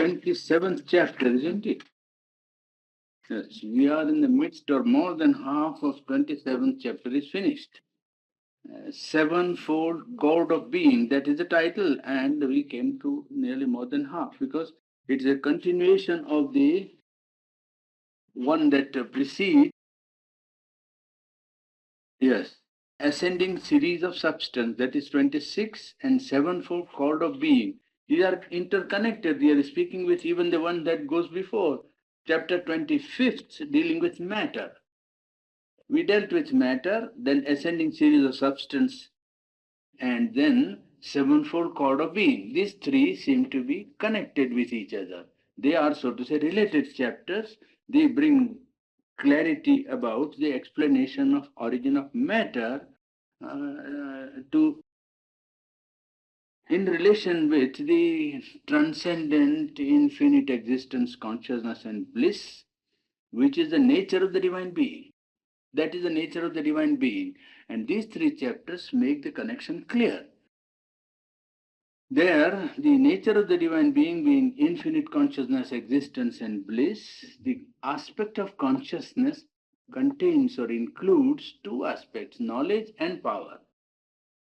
27th chapter, isn't it? Yes, we are in the midst or more than half of 27th chapter is finished. Sevenfold Code of Being, that is the title, and we came to nearly more than half because it's a continuation of the one that precedes. Yes, ascending series of substance, that is 26, and sevenfold Code of Being. These are interconnected. We are speaking with even the one that goes before, chapter 25th, dealing with matter. We dealt with matter, then ascending series of substance, and then sevenfold Code of Being. These three seem to be connected with each other. They are, so to say, related chapters. They bring clarity about the explanation of origin of matter to in relation with the transcendent infinite existence, consciousness and bliss, which is the nature of the divine being. That is the nature of the divine being. And these three chapters make the connection clear. There, the nature of the divine being being infinite consciousness, existence and bliss, the aspect of consciousness contains or includes two aspects, knowledge and power.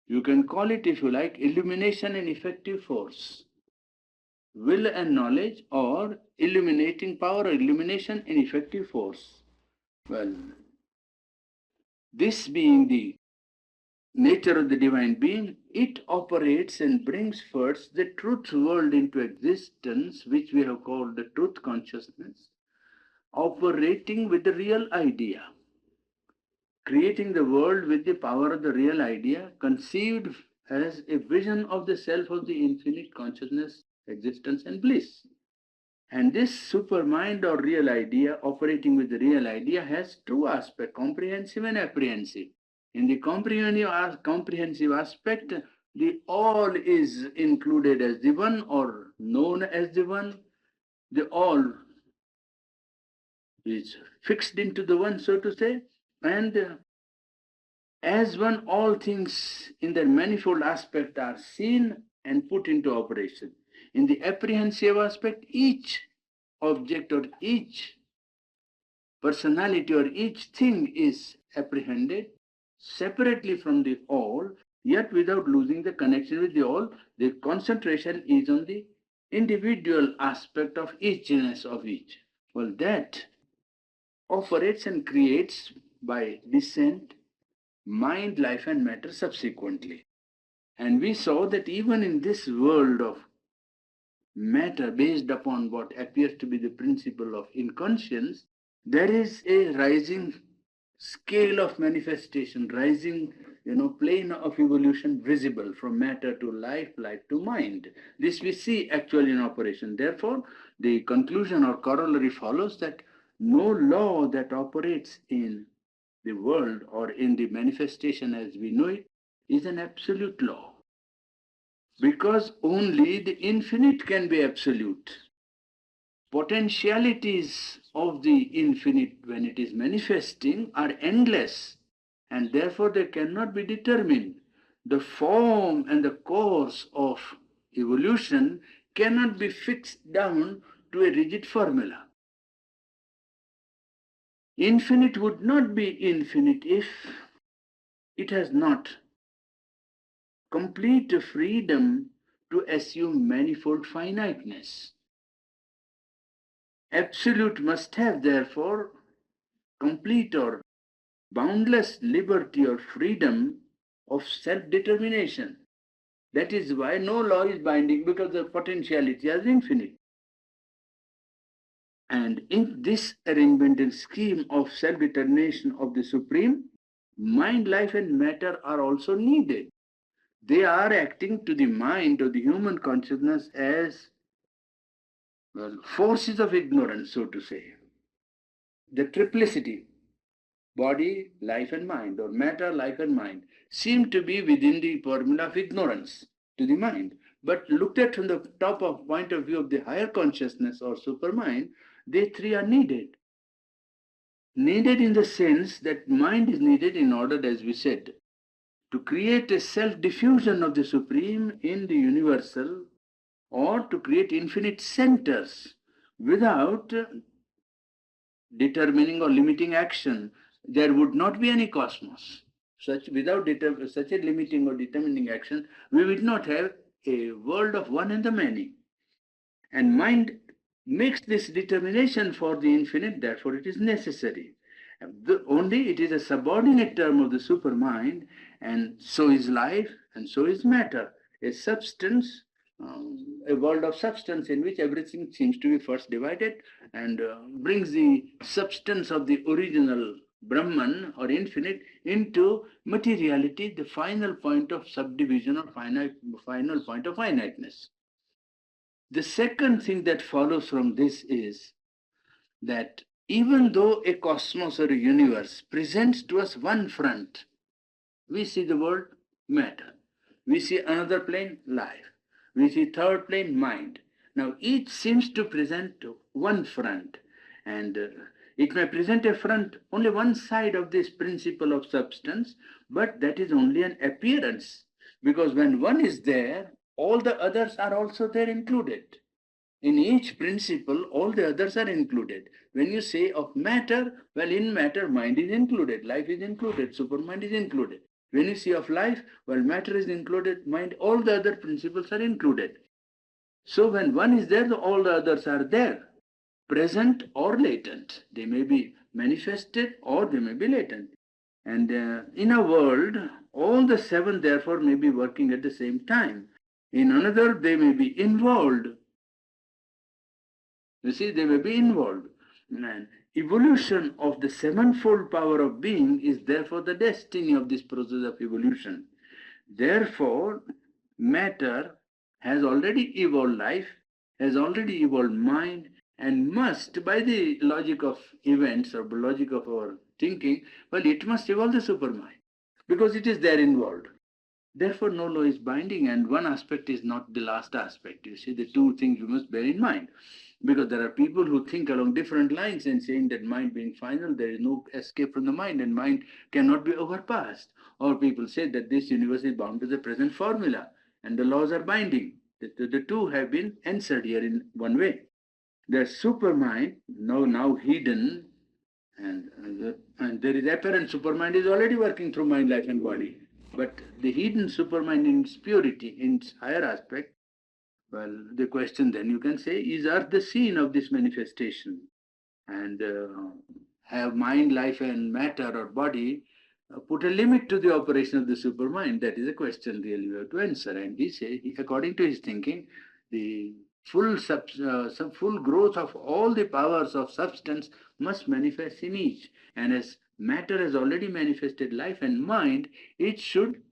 You can call it, if you like, illumination and effective force. Will and knowledge, or illuminating power or illumination and effective force. Well, this being the nature of the divine being, it operates and brings first the truth world into existence, which we have called the truth consciousness, operating with the real idea, creating the world with the power of the real idea, conceived as a vision of the self of the infinite consciousness, existence and bliss. And this supermind or real idea, operating with the real idea, has two aspects, comprehensive and apprehensive. In the comprehensive aspect, the all is included as the one or known as the one. The all is fixed into the one, so to say, and as one, all things in their manifold aspect are seen and put into operation. In the apprehensive aspect, each object or each personality or each thing is apprehended separately from the all, yet without losing the connection with the all. The concentration is on the individual aspect of eachness of each. Well, that operates and creates by descent mind, life and matter subsequently. And we saw that even in this world of matter based upon what appears to be the principle of inconscience, there is a rising scale of manifestation, rising plane of evolution visible from matter to life, life to mind. This we see actually in operation. Therefore, the conclusion or corollary follows that no law that operates in the world or in the manifestation as we know it is an absolute law, because only the infinite can be absolute. Potentialities of the infinite, when it is manifesting, are endless, and therefore they cannot be determined. The form and the course of evolution cannot be fixed down to a rigid formula. Infinite would not be infinite if it has not complete freedom to assume manifold finiteness. Absolute must have, therefore, complete or boundless liberty or freedom of self-determination. That is why no law is binding, because the potentiality is infinite. And in this arrangement and scheme of self-determination of the Supreme, mind, life and matter are also needed. They are acting to the mind or the human consciousness as forces of ignorance, so to say. The triplicity, body, life and mind, or matter, life and mind, seem to be within the formula of ignorance to the mind. But looked at from the top of point of view of the higher consciousness or supermind, they three are needed. Needed in the sense that mind is needed in order, as we said, to create a self-diffusion of the Supreme in the universal or to create infinite centers without determining or limiting action, there would not be any cosmos. Such a limiting or determining action, we would not have a world of one and the many. And mind makes this determination for the infinite, therefore it is necessary. Only it is a subordinate term of the supermind, and so is life, and so is matter. A substance, a world of substance in which everything seems to be first divided and brings the substance of the original Brahman or infinite into materiality, the final point of subdivision or final point of finiteness. The second thing that follows from this is that even though a cosmos or a universe presents to us one front, we see the world, matter. We see another plane, life. We see third plane, mind. Now each seems to present one front, and it may present a front, only one side of this principle of substance, but that is only an appearance, because when one is there, all the others are also there included. In each principle, all the others are included. When you say of matter, well, in matter, mind is included, life is included, supermind is included. When you say of life, well, matter is included, mind, all the other principles are included. So when one is there, all the others are there, present or latent. They may be manifested or they may be latent. And in a world, all the seven, therefore, may be working at the same time. In another, they may be involved. You see, they may be involved. And evolution of the sevenfold power of being is therefore the destiny of this process of evolution. Therefore, matter has already evolved life, has already evolved mind, and must, by the logic of events or logic of our thinking, well, it must evolve the supermind because it is there involved. Therefore, no law is binding, and one aspect is not the last aspect. You see, the two things you must bear in mind. Because there are people who think along different lines and saying that mind being final, there is no escape from the mind and mind cannot be overpassed. Or people say that this universe is bound to the present formula and the laws are binding. The two have been answered here in one way. The supermind, now hidden, and there is apparent supermind is already working through mind, life, and body. But the hidden supermind in its purity, in its higher aspect, well, the question then you can say, is Earth the scene of this manifestation? And have mind, life, and matter or body put a limit to the operation of the supermind? That is a question really we have to answer. And he says, according to his thinking, the full growth of all the powers of substance must manifest in each. And as matter has already manifested life and mind, it should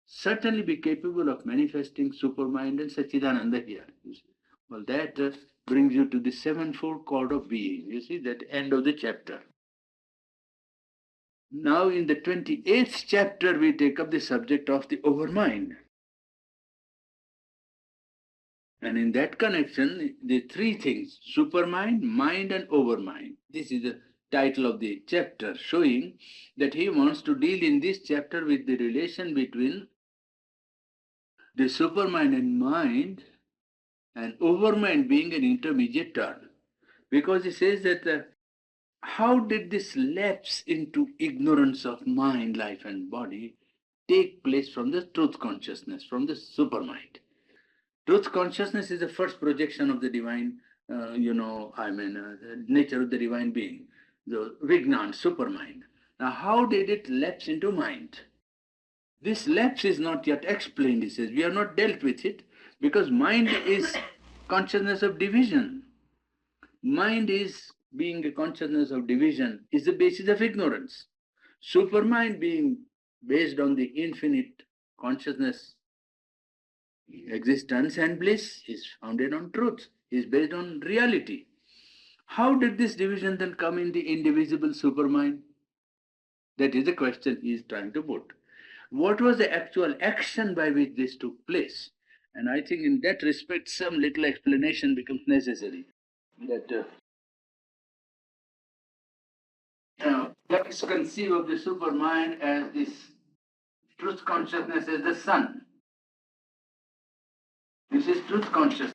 certainly be capable of manifesting supermind and Sachidananda here. Well, that brings you to the sevenfold chord of being. You see, that end of the chapter. Now, in the 28th chapter, we take up the subject of the overmind. And in that connection, the three things, supermind, mind, and overmind. This is the title of the chapter, showing that he wants to deal in this chapter with the relation between the supermind and mind, and overmind being an intermediate term. Because he says that how did this lapse into ignorance of mind, life, and body take place from the truth consciousness, from the supermind? Truth consciousness is the first projection of the divine, the nature of the divine being, the Vignan, supermind. Now, how did it lapse into mind? This lapse is not yet explained, he says. We have not dealt with it because mind is consciousness of division. Mind is being a consciousness of division is the basis of ignorance. Supermind being based on the infinite consciousness, existence and bliss is founded on truth, is based on reality. How did this division then come in the indivisible supermind? That is the question he is trying to put. What was the actual action by which this took place? And I think in that respect, some little explanation becomes necessary. That let's conceive of the supermind as this truth consciousness as the sun. This is truth consciousness.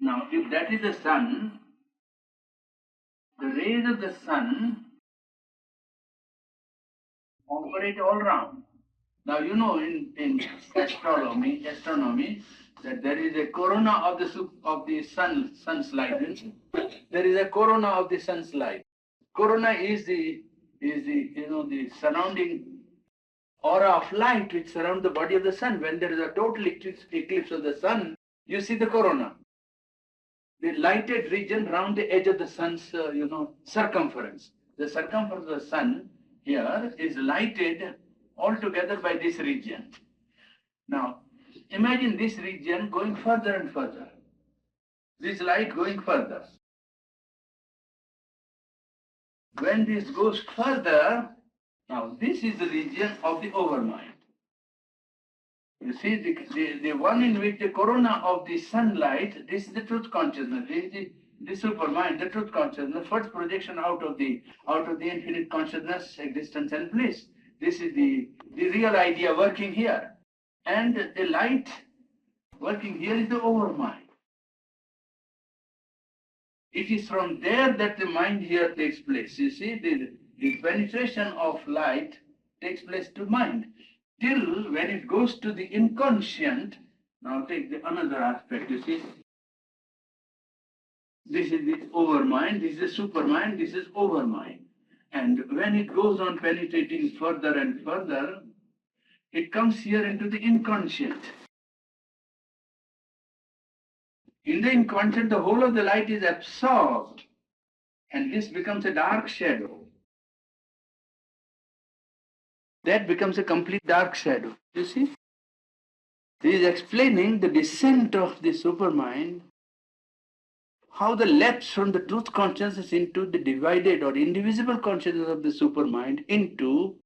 Now, if that is the sun, the rays of the sun operate all round. Now, you know, in astronomy, that there is a corona of the sun's light. There is a corona of the sun's light. Corona is the surrounding aura of light which surrounds the body of the sun. When there is a total eclipse of the sun, you see the corona, the lighted region round the edge of the sun's circumference. The circumference of the sun here is lighted altogether by this region. Now, imagine this region going further and further. This light going further. When this goes further, now this is the region of the overmind. You see, the one in which the corona of the sunlight, this is the truth consciousness, this is the supermind, the truth consciousness, the first projection out of the infinite consciousness, existence and bliss. This is the real idea working here. And the light working here is the overmind. It is from there that the mind here takes place. You see, the penetration of light takes place to mind. Till when it goes to the inconscient, now take another aspect, you see. This is the overmind, this is the supermind, this is overmind. And when it goes on penetrating further and further, it comes here into the inconscient. In the inconscient, the whole of the light is absorbed, and this becomes a dark shadow. That becomes a complete dark shadow. You see? He is explaining the descent of the supermind, how the lapse from the truth consciousness into the divided or indivisible consciousness of the supermind into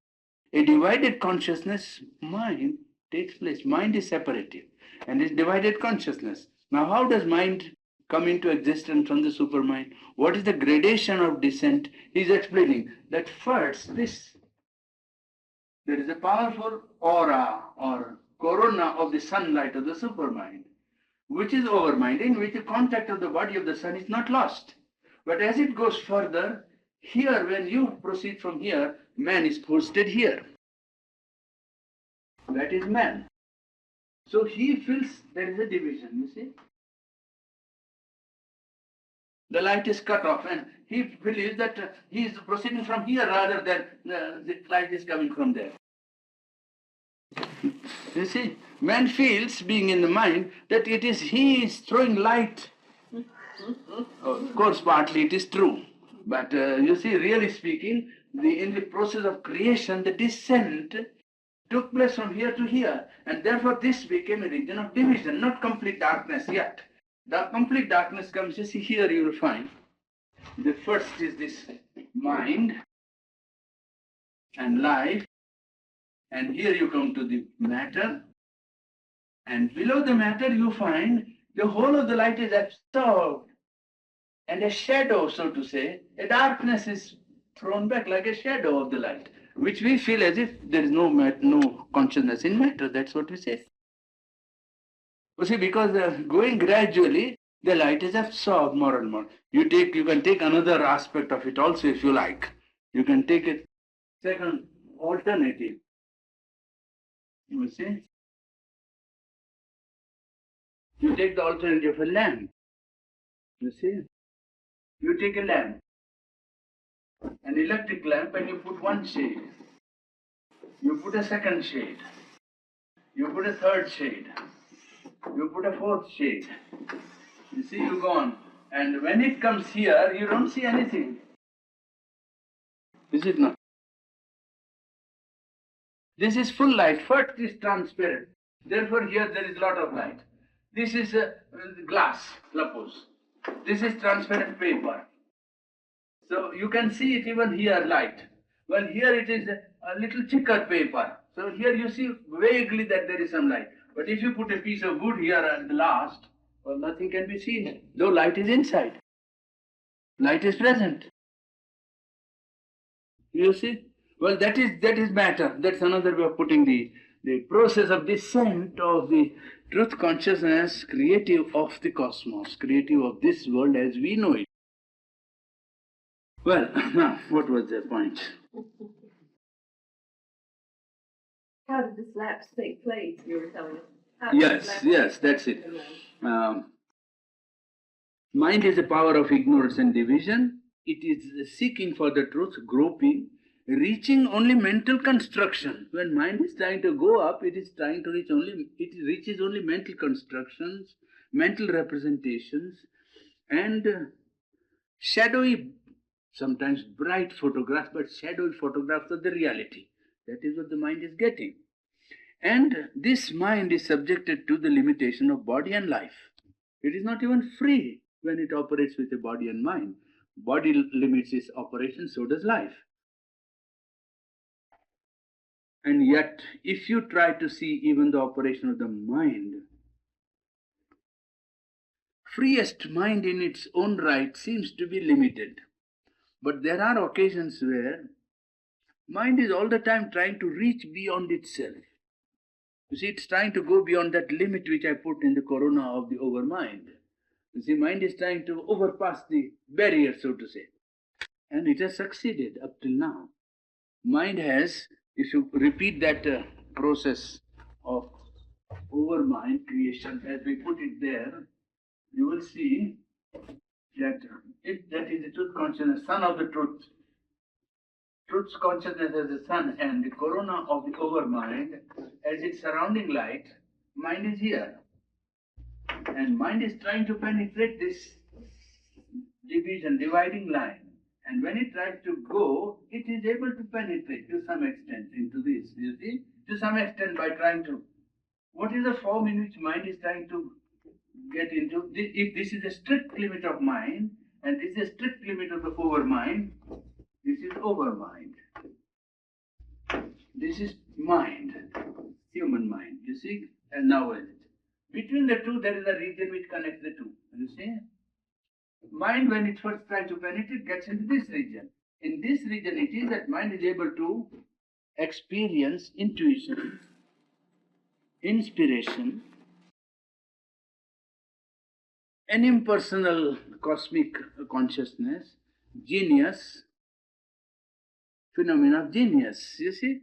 a divided consciousness mind takes place. Mind is separative and is divided consciousness. Now, how does mind come into existence from the supermind? What is the gradation of descent? He is explaining that first there is a powerful aura or corona of the sunlight of the supermind, which is overmind, in which the contact of the body of the sun is not lost. But as it goes further, here, when you proceed from here, man is posted here. That is man. So he feels there is a division, you see. The light is cut off, and he believes that he is proceeding from here rather than the light is coming from there. You see, man feels, being in the mind, that he is throwing light. Of course, partly it is true. But you see, really speaking, in the process of creation, the descent took place from here to here. And therefore, this became a region of division, not complete darkness yet. The complete darkness comes, you see, here you will find. The first is this mind and life. And here you come to the matter. And below the matter, you find the whole of the light is absorbed. And a shadow, so to say, a darkness is thrown back like a shadow of the light, which we feel as if there is no consciousness in matter. That's what we say. You see, because going gradually, the light is absorbed more and more. You can take another aspect of it also if you like. You can take a second alternative. You see? You take the alternative of a lamp. You see? You take a lamp, an electric lamp, and you put one shade. You put a second shade. You put a third shade. You put a fourth shade. You see, you go on. And when it comes here, you don't see anything. Is it not? This is full light. First is transparent. Therefore, here there is a lot of light. This is glass, suppose. This is transparent paper. So you can see it even here, light. Well, here it is a little thicker paper. So here you see vaguely that there is some light. But if you put a piece of wood here at the last, well, nothing can be seen, though light is inside. Light is present. You see? Well, that is matter. That's another way of putting the process of descent of the Truth consciousness, creative of the cosmos, creative of this world as we know it. Well, now, what was the point? How did this lapse take place, you were telling us? Yes, that's it. Mind is a power of ignorance and division. It is seeking for the truth, groping, reaching only mental construction. When mind is trying to go up, it is trying to reach only, it reaches only mental constructions, mental representations, and shadowy, sometimes bright photographs, but shadowy photographs of the reality. That is what the mind is getting. And this mind is subjected to the limitation of body and life. It is not even free when it operates with a body and mind. Body limits its operation, so does life. And yet, if you try to see even the operation of the mind, freest mind in its own right seems to be limited. But there are occasions where mind is all the time trying to reach beyond itself. You see, it's trying to go beyond that limit which I put in the corona of the overmind. You see, mind is trying to overpass the barrier, so to say. And it has succeeded up till now. Mind has, if you repeat that process of overmind creation as we put it there, you will see that that is the truth consciousness, son of the truth. Truth's consciousness as the sun and the corona of the overmind as its surrounding light, mind is here. And mind is trying to penetrate this division, dividing line. And when it tries to go, it is able to penetrate to some extent into this, you see? To some extent by trying to. What is the form in which mind is trying to get into? If this is a strict limit of mind, and this is a strict limit of the overmind, this is overmind. This is mind, human mind, you see? And now what is it? Between the two, there is a region which connects the two, you see? Mind, when it first tries to penetrate, gets into this region. In this region, it is that mind is able to experience intuition, inspiration, an impersonal cosmic consciousness, genius, phenomena of genius. You see,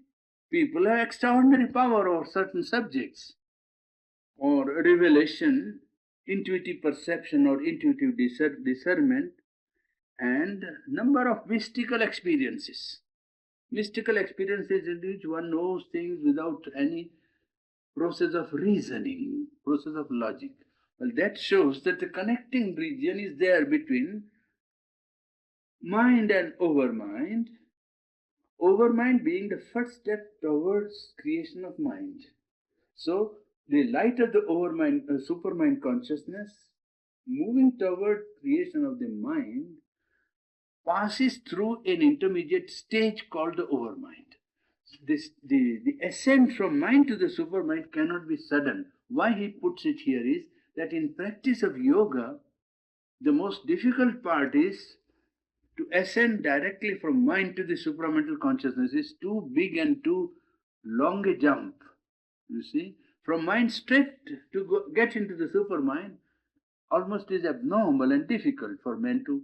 people have extraordinary power over certain subjects, or revelation, intuitive perception or intuitive discernment, and number of mystical experiences. Mystical experiences in which one knows things without any process of reasoning, process of logic. Well, that shows that the connecting region is there between mind and overmind, overmind being the first step towards creation of mind. So, the light of the overmind, supermind consciousness, moving toward creation of the mind, passes through an intermediate stage called the overmind. The ascent from mind to the supermind cannot be sudden. Why he puts it here is that in practice of yoga, the most difficult part is to ascend directly from mind to the supramental consciousness. Is too big and too long a jump. You see, from mind straight to get into the supermind almost is abnormal and difficult for men to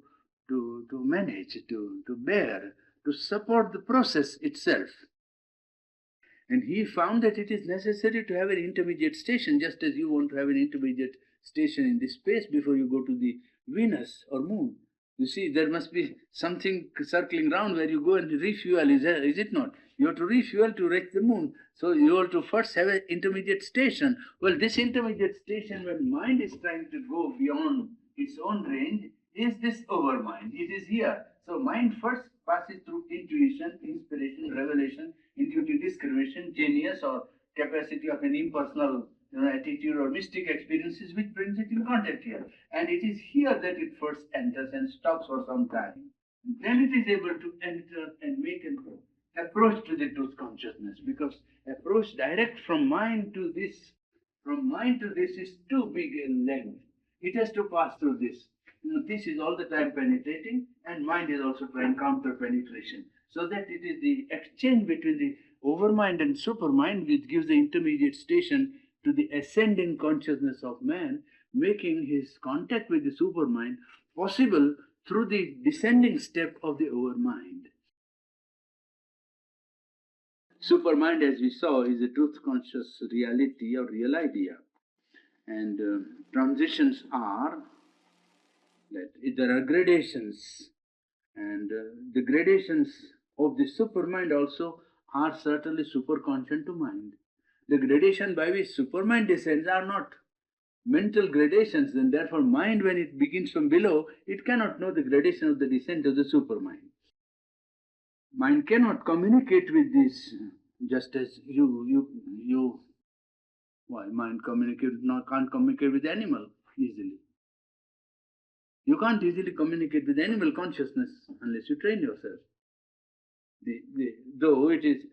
manage, to bear, to support the process itself. And he found that it is necessary to have an intermediate station, just as you want to have an intermediate station in this space before you go to the Venus or moon. You see, there must be something circling round where you go and refuel, is it not? You have to refuel to reach the moon. So you have to first have an intermediate station. Well, this intermediate station, when mind is trying to go beyond its own range, is this overmind. It is here. So mind first passes through intuition, inspiration, revelation, intuitive discrimination, genius or capacity of an impersonal attitude or mystic experiences which brings it in contact here. And it is here that it first enters and stops for some time. Then it is able to enter and make an approach to the truth consciousness, because approach direct from mind to this is too big in length. It has to pass through this. This is all the time penetrating, and mind is also trying counter penetration. So that it is the exchange between the overmind and supermind which gives the intermediate station to the ascending consciousness of man, making his contact with the supermind possible through the descending step of the overmind. Supermind, as we saw, is a truth conscious reality or real idea. And transitions are that there are gradations, and the gradations of the supermind also are certainly superconscient to mind. The gradation by which supermind descends are not mental gradations, and therefore mind, when it begins from below, it cannot know the gradation of the descent of the supermind. Mind cannot communicate with this, just as why mind can't communicate with animal easily. You can't easily communicate with animal consciousness unless you train yourself. Though it is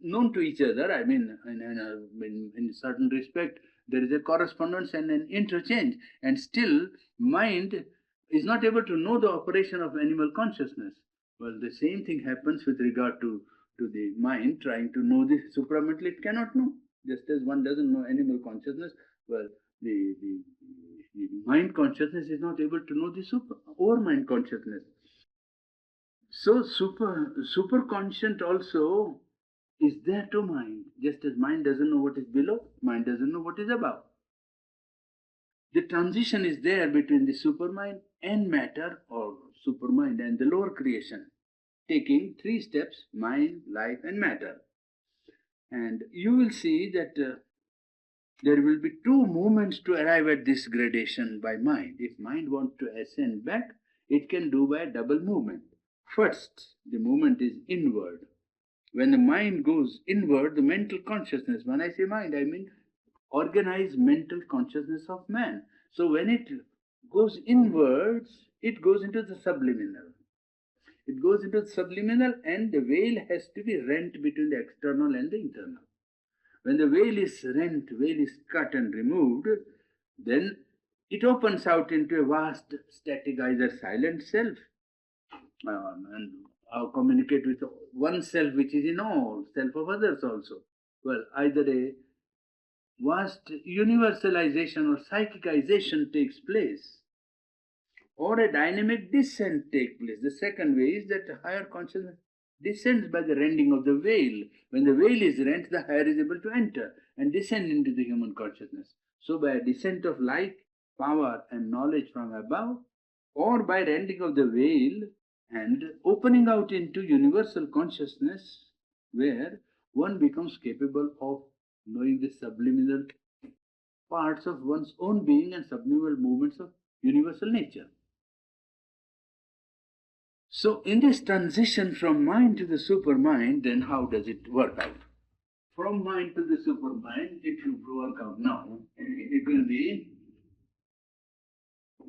known to each other, I mean, in certain respect, there is a correspondence and an interchange, and still mind is not able to know the operation of animal consciousness. Well, the same thing happens with regard to the mind trying to know the supramental. It cannot know. Just as one doesn't know animal consciousness, well, the mind consciousness is not able to know the overmind consciousness. So superconscient also is there to mind, just as mind doesn't know what is below, mind doesn't know what is above. The transition is there between the supermind and matter, or supermind and the lower creation, taking three steps: mind, life, and matter. And you will see that there will be two movements to arrive at this gradation by mind. If mind wants to ascend back, it can do by a double movement. First, the movement is inward. When the mind goes inward, the mental consciousness, when I say mind, I mean organized mental consciousness of man. So when it goes inwards, it goes into the subliminal. It goes into the subliminal, and the veil has to be rent between the external and the internal. When the veil is rent, veil is cut and removed, then it opens out into a vast, static, either silent self, and communicate with oneself, which is in all, self of others also. Well, either a vast universalization or psychicization takes place, or a dynamic descent takes place. The second way is that higher consciousness descends by the rending of the veil. When the veil is rent, the higher is able to enter and descend into the human consciousness. So by a descent of light, power, and knowledge from above, or by rending of the veil and opening out into universal consciousness, where one becomes capable of knowing the subliminal parts of one's own being and subliminal movements of universal nature. So in this transition from mind to the supermind, then how does it work out? From mind to the supermind, if you work out now, it will be,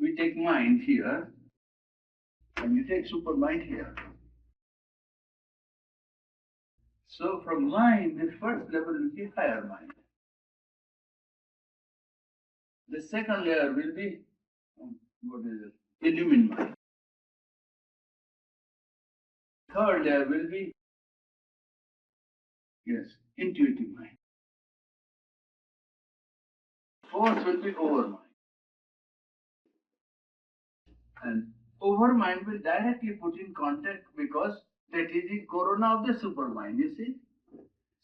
we take mind here, and you take supermind here. So from mind, the first level will be higher mind. The second layer will be, what is it? Illumined mind. Third layer will be, yes, intuitive mind. Fourth will be overmind. And overmind will directly put in contact, because that is the corona of the supermind, you see.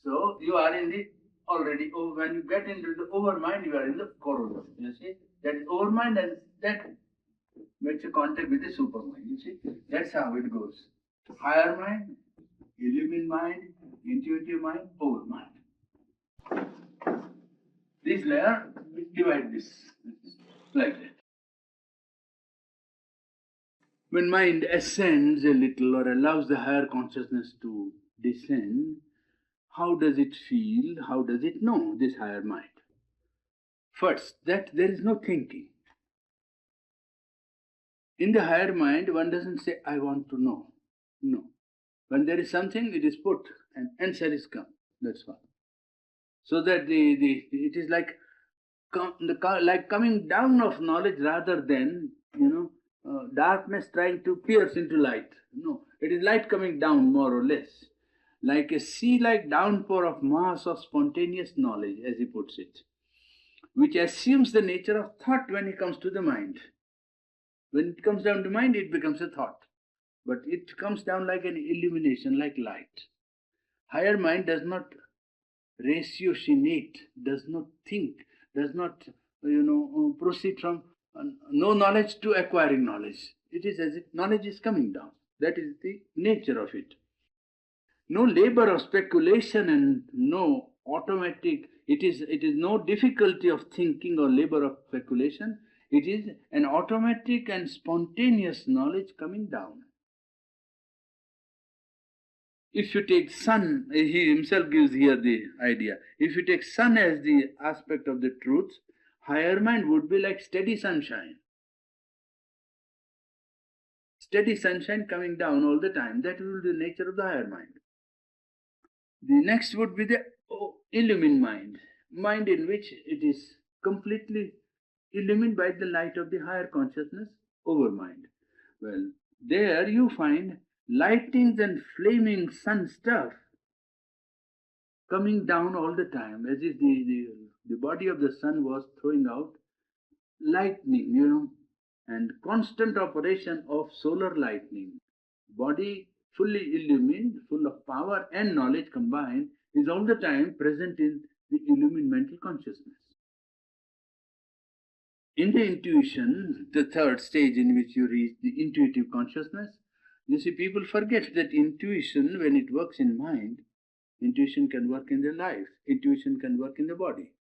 So you are in the already, when you get into the overmind, you are in the corona, you see. That is overmind, and that makes a contact with the supermind, you see. That's how it goes. Higher mind, illumined mind, intuitive mind, overmind. This layer, we divide this like that. When mind ascends a little or allows the higher consciousness to descend, how does it feel? How does it know, this higher mind? First, that there is no thinking. In the higher mind, one doesn't say, I want to know. No. When there is something, it is put, and answer is come. That's all. So that it is like coming down of knowledge, rather than, darkness trying to pierce into light. No, it is light coming down, more or less, like a sea-like downpour of mass of spontaneous knowledge, as he puts it. which assumes the nature of thought when it comes to the mind. When it comes down to mind, it becomes a thought. But it comes down like an illumination, like light. Higher mind does not ratiocinate, does not think, does not, proceed from no knowledge to acquiring knowledge. It is as if knowledge is coming down. That is the nature of it. No labor of speculation and no automatic, it is no difficulty of thinking or labor of speculation. It is an automatic and spontaneous knowledge coming down. If you take sun, he himself gives here the idea. If you take sun as the aspect of the truth, higher mind would be like steady sunshine. Steady sunshine coming down all the time. That will be the nature of the higher mind. The next would be the illumined mind. Mind in which it is completely illumined by the light of the higher consciousness over mind. Well, there you find lightnings and flaming sun stuff coming down all the time, as if the body of the sun was throwing out lightning, and constant operation of solar lightning. Body fully illumined, full of power and knowledge combined, is all the time present in the illumined mental consciousness. In the intuition, the third stage in which you reach the intuitive consciousness, you see, people forget that intuition, when it works in mind, intuition can work in their life, intuition can work in the body.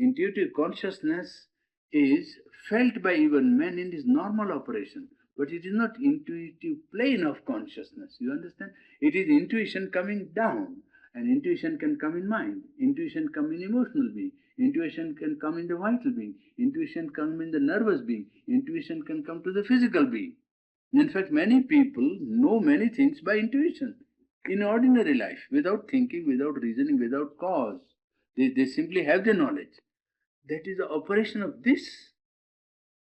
Intuitive consciousness is felt by even men in this normal operation, but it is not intuitive plane of consciousness. You understand? It is intuition coming down, and intuition can come in mind, intuition come in emotional being, intuition can come in the vital being, intuition come in the nervous being, intuition can come to the physical being. In fact, many people know many things by intuition in ordinary life, without thinking, without reasoning, without cause. They simply have the knowledge. That is the operation of this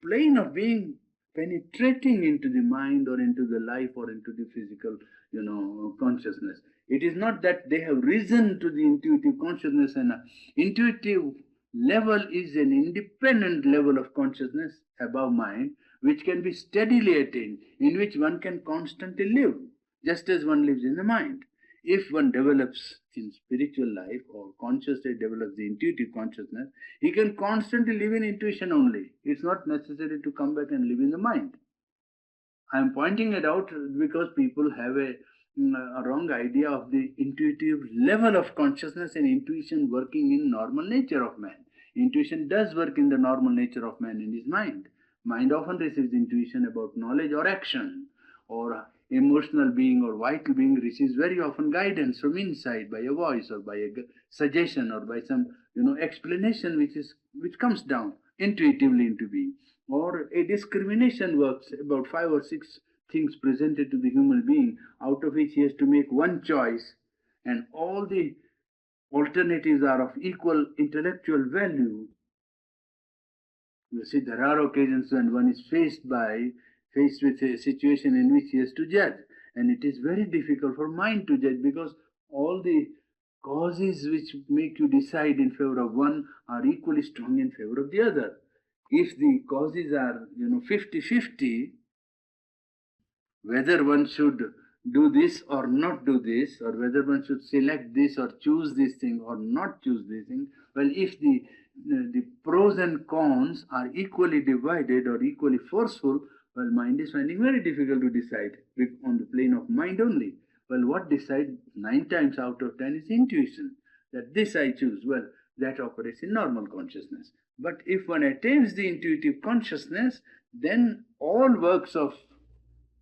plane of being penetrating into the mind or into the life or into the physical, consciousness. It is not that they have risen to the intuitive consciousness, and intuitive level is an independent level of consciousness above mind, which can be steadily attained, in which one can constantly live, just as one lives in the mind. If one develops in spiritual life or consciously develops the intuitive consciousness, he can constantly live in intuition only. It's not necessary to come back and live in the mind. I am pointing it out because people have a wrong idea of the intuitive level of consciousness and intuition working in normal nature of man. Intuition does work in the normal nature of man in his mind. Mind often receives intuition about knowledge or action, or emotional being or vital being receives very often guidance from inside by a voice or by a suggestion or by some explanation which comes down intuitively into being. Or a discrimination works about 5 or 6 things presented to the human being, out of which he has to make one choice, and all the alternatives are of equal intellectual value. You see, there are occasions when one is faced with a situation in which he has to judge, and it is very difficult for mind to judge, because all the causes which make you decide in favor of one are equally strong in favor of the other. If the causes are 50-50, whether one should do this or not do this, or whether one should select this or choose this thing or not choose this thing, well, if the pros and cons are equally divided or equally forceful, well, mind is finding very difficult to decide on the plane of mind only. Well, what decides 9 times out of 10 is intuition, that this I choose. Well, that operates in normal consciousness. But if one attains the intuitive consciousness, then all works of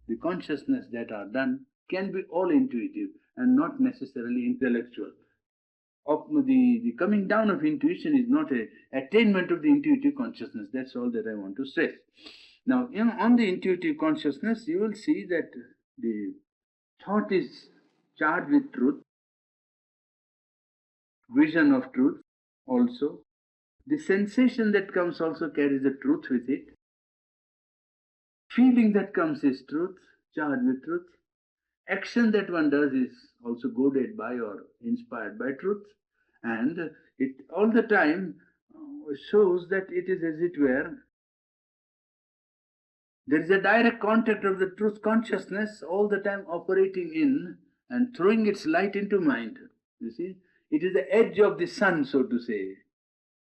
the consciousness that are done can be all intuitive and not necessarily intellectual. The coming down of intuition is not an attainment of the intuitive consciousness. That's all that I want to stress. Now, on the intuitive consciousness, you will see that the thought is charged with truth, vision of truth also. The sensation that comes also carries the truth with it. Feeling that comes is truth, charged with truth. Action that one does is also goaded by or inspired by truth. And it all the time shows that it is, as it were, there is a direct contact of the truth consciousness all the time operating in and throwing its light into mind. You see, it is the edge of the sun, so to say.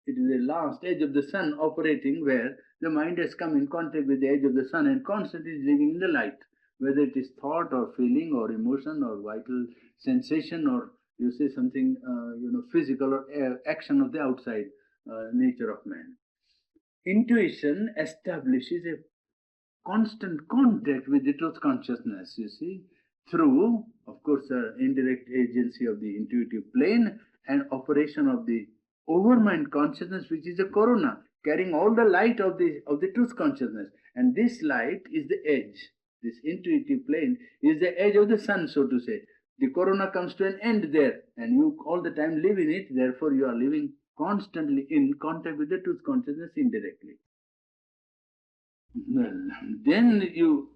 It is the last edge of the sun operating where the mind has come in contact with the edge of the sun and constantly is living in the light, whether it is thought or feeling or emotion or vital sensation or you say something, physical or action of the outside nature of man. Intuition establishes a constant contact with the truth consciousness, you see, through, of course, the indirect agency of the intuitive plane and operation of the overmind consciousness, which is a corona, carrying all the light of the truth consciousness. And this light is the edge. This intuitive plane is the edge of the sun, so to say. The corona comes to an end there, and you all the time live in it, therefore you are living constantly in contact with the truth consciousness indirectly. Well, then you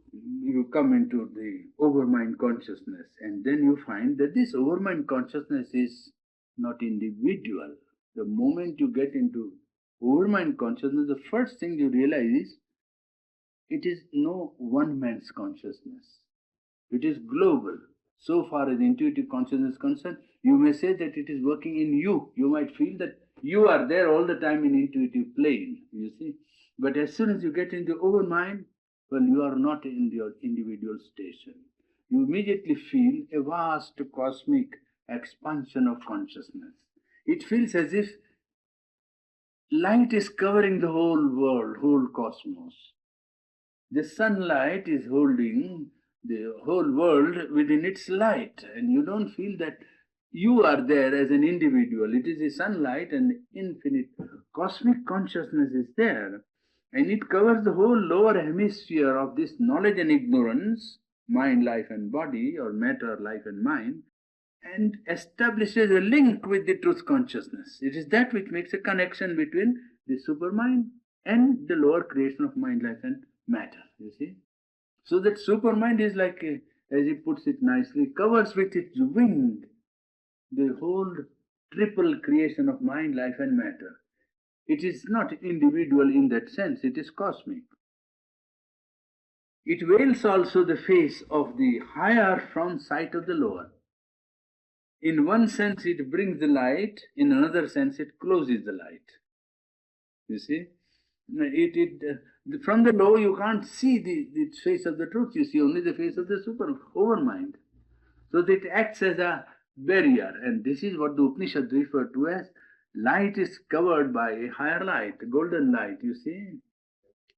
come into the overmind consciousness, and then you find that this overmind consciousness is not individual. The moment you get into overmind consciousness, the first thing you realize is it is no one man's consciousness. It is global. So far as intuitive consciousness is concerned, you may say that it is working in you. You might feel that you are there all the time in intuitive plane, you see. But as soon as you get into overmind, well, you are not in your individual station. You immediately feel a vast cosmic expansion of consciousness. It feels as if light is covering the whole world, whole cosmos. The sunlight is holding the whole world within its light, and you don't feel that you are there as an individual. It is the sunlight, and infinite cosmic consciousness is there, and it covers the whole lower hemisphere of this knowledge and ignorance, mind, life, and body, or matter, life, and mind, and establishes a link with the truth consciousness. It is that which makes a connection between the supermind and the lower creation of mind, life, and matter, you see. So that supermind is like, as he puts it nicely, covers with its wing the whole triple creation of mind, life, and matter. It is not individual in that sense, it is cosmic. It veils also the face of the higher from sight of the lower. In one sense, it brings the light, in another sense, it closes the light. You see? From the low, you can't see the face of the truth, you see only the face of the overmind. So that it acts as a barrier, and this is what the Upanishad refer to as light is covered by a higher light, golden light, you see.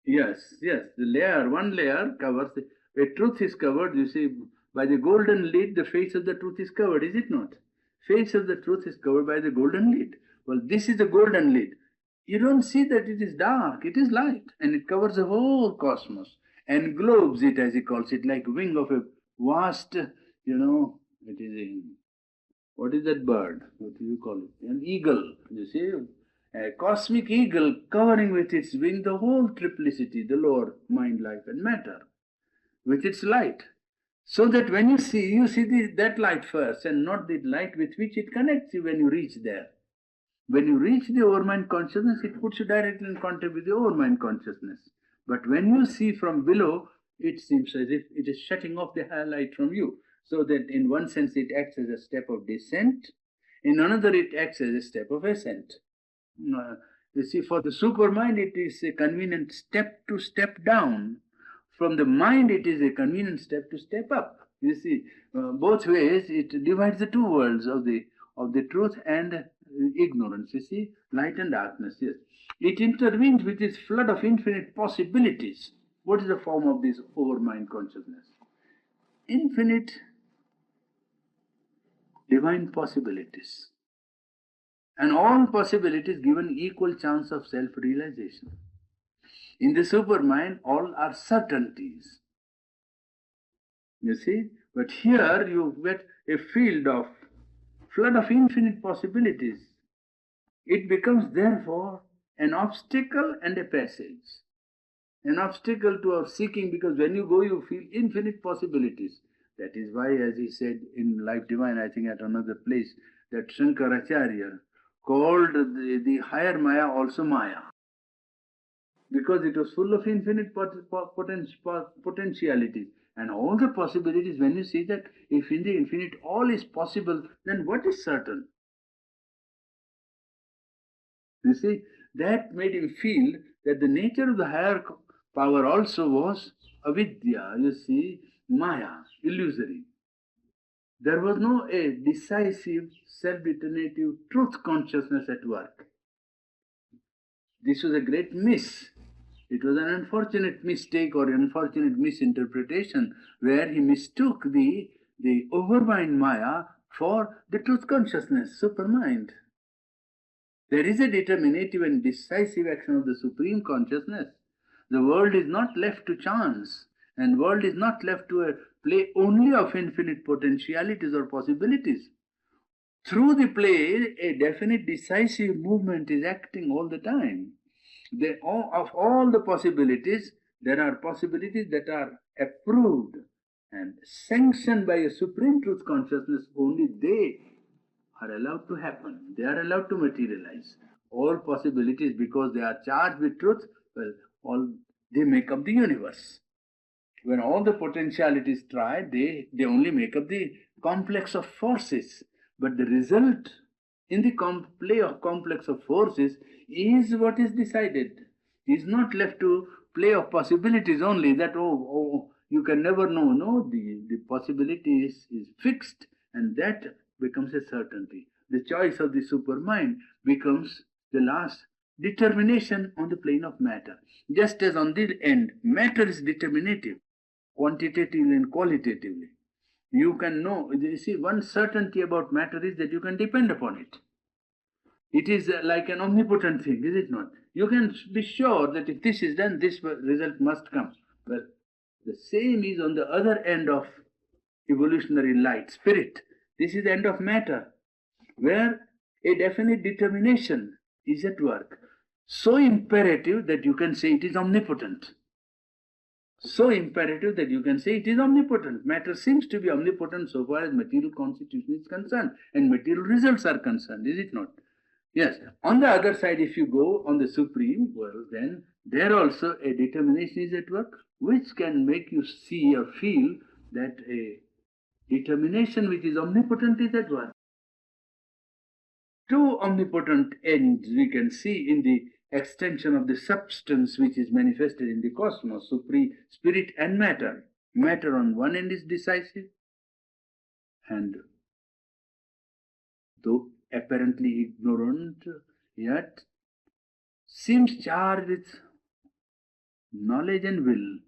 Yes, one layer covers, a truth is covered, you see, by the golden lid, the face of the truth is covered, is it not? Face of the truth is covered by the golden lid. Well, this is the golden lid. You don't see that it is dark, it is light, and it covers the whole cosmos, and globes it, as he calls it, like wing of a vast, it is a, what is that bird? What do you call it? An eagle, you see? A cosmic eagle covering with its wing the whole triplicity, the lower mind, life, and matter, with its light. So that when you see that light first, and not the light with which it connects you when you reach there. When you reach the overmind consciousness, it puts you directly in contact with the overmind consciousness. But when you see from below, it seems as if it is shutting off the higher light from you. So that in one sense it acts as a step of descent, in another it acts as a step of ascent. You see, for the supermind, it is a convenient step to step down. From the mind, it is a convenient step to step up. You see, both ways it divides the two worlds of the truth and ignorance. You see, light and darkness. Yes, it intervenes with its flood of infinite possibilities. What is the form of this overmind consciousness? Infinite divine possibilities. And all possibilities given equal chance of self-realization. In the supermind, all are certainties. You see? But here you get a flood of infinite possibilities. It becomes therefore an obstacle and a passage. An obstacle to our seeking, because when you go, you feel infinite possibilities. That is why, as he said in Life Divine, I think at another place, that Shankaracharya, called the higher Maya also Maya, because it was full of infinite potentialities and all the possibilities. When you see that if in the infinite all is possible, then what is certain? You see, that made him feel that the nature of the higher power also was avidya, you see, Maya, illusory. There was no a decisive, self-determinative truth consciousness at work. This was a great miss. It was an unfortunate mistake or unfortunate misinterpretation where he mistook the overmind Maya for the truth consciousness, supermind. There is a determinative and decisive action of the supreme consciousness. The world is not left to chance, and world is not left to a play only of infinite potentialities or possibilities. Through the play, a definite decisive movement is acting all the time. Of all the possibilities, there are possibilities that are approved and sanctioned by a supreme truth consciousness. Only they are allowed to happen. They are allowed to materialize. All possibilities, because they are charged with truth, well, all they make up the universe. When all the potentialities try, they only make up the complex of forces. But the result in the play of complex of forces is what is decided. Is not left to play of possibilities only, that you can never know. No, the possibility is fixed, and that becomes a certainty. The choice of the supermind becomes the last determination on the plane of matter. Just as on the end, matter is determinative, quantitatively and qualitatively. You can know, you see, one certainty about matter is that you can depend upon it. It is like an omnipotent thing, is it not? You can be sure that if this is done, this result must come. Well, the same is on the other end of evolutionary light, spirit. This is the end of matter, where a definite determination is at work. So imperative that you can say it is omnipotent. So imperative that you can say it is omnipotent. Matter seems to be omnipotent so far as material constitution is concerned and material results are concerned, is it not? Yes. On the other side, if you go on the supreme, well, then there also a determination is at work which can make you see or feel that a determination which is omnipotent is at work. Two omnipotent ends we can see in the extension of the substance which is manifested in the cosmos, supreme spirit and matter. Matter on one end is decisive, and though apparently ignorant, yet seems charged with knowledge and will,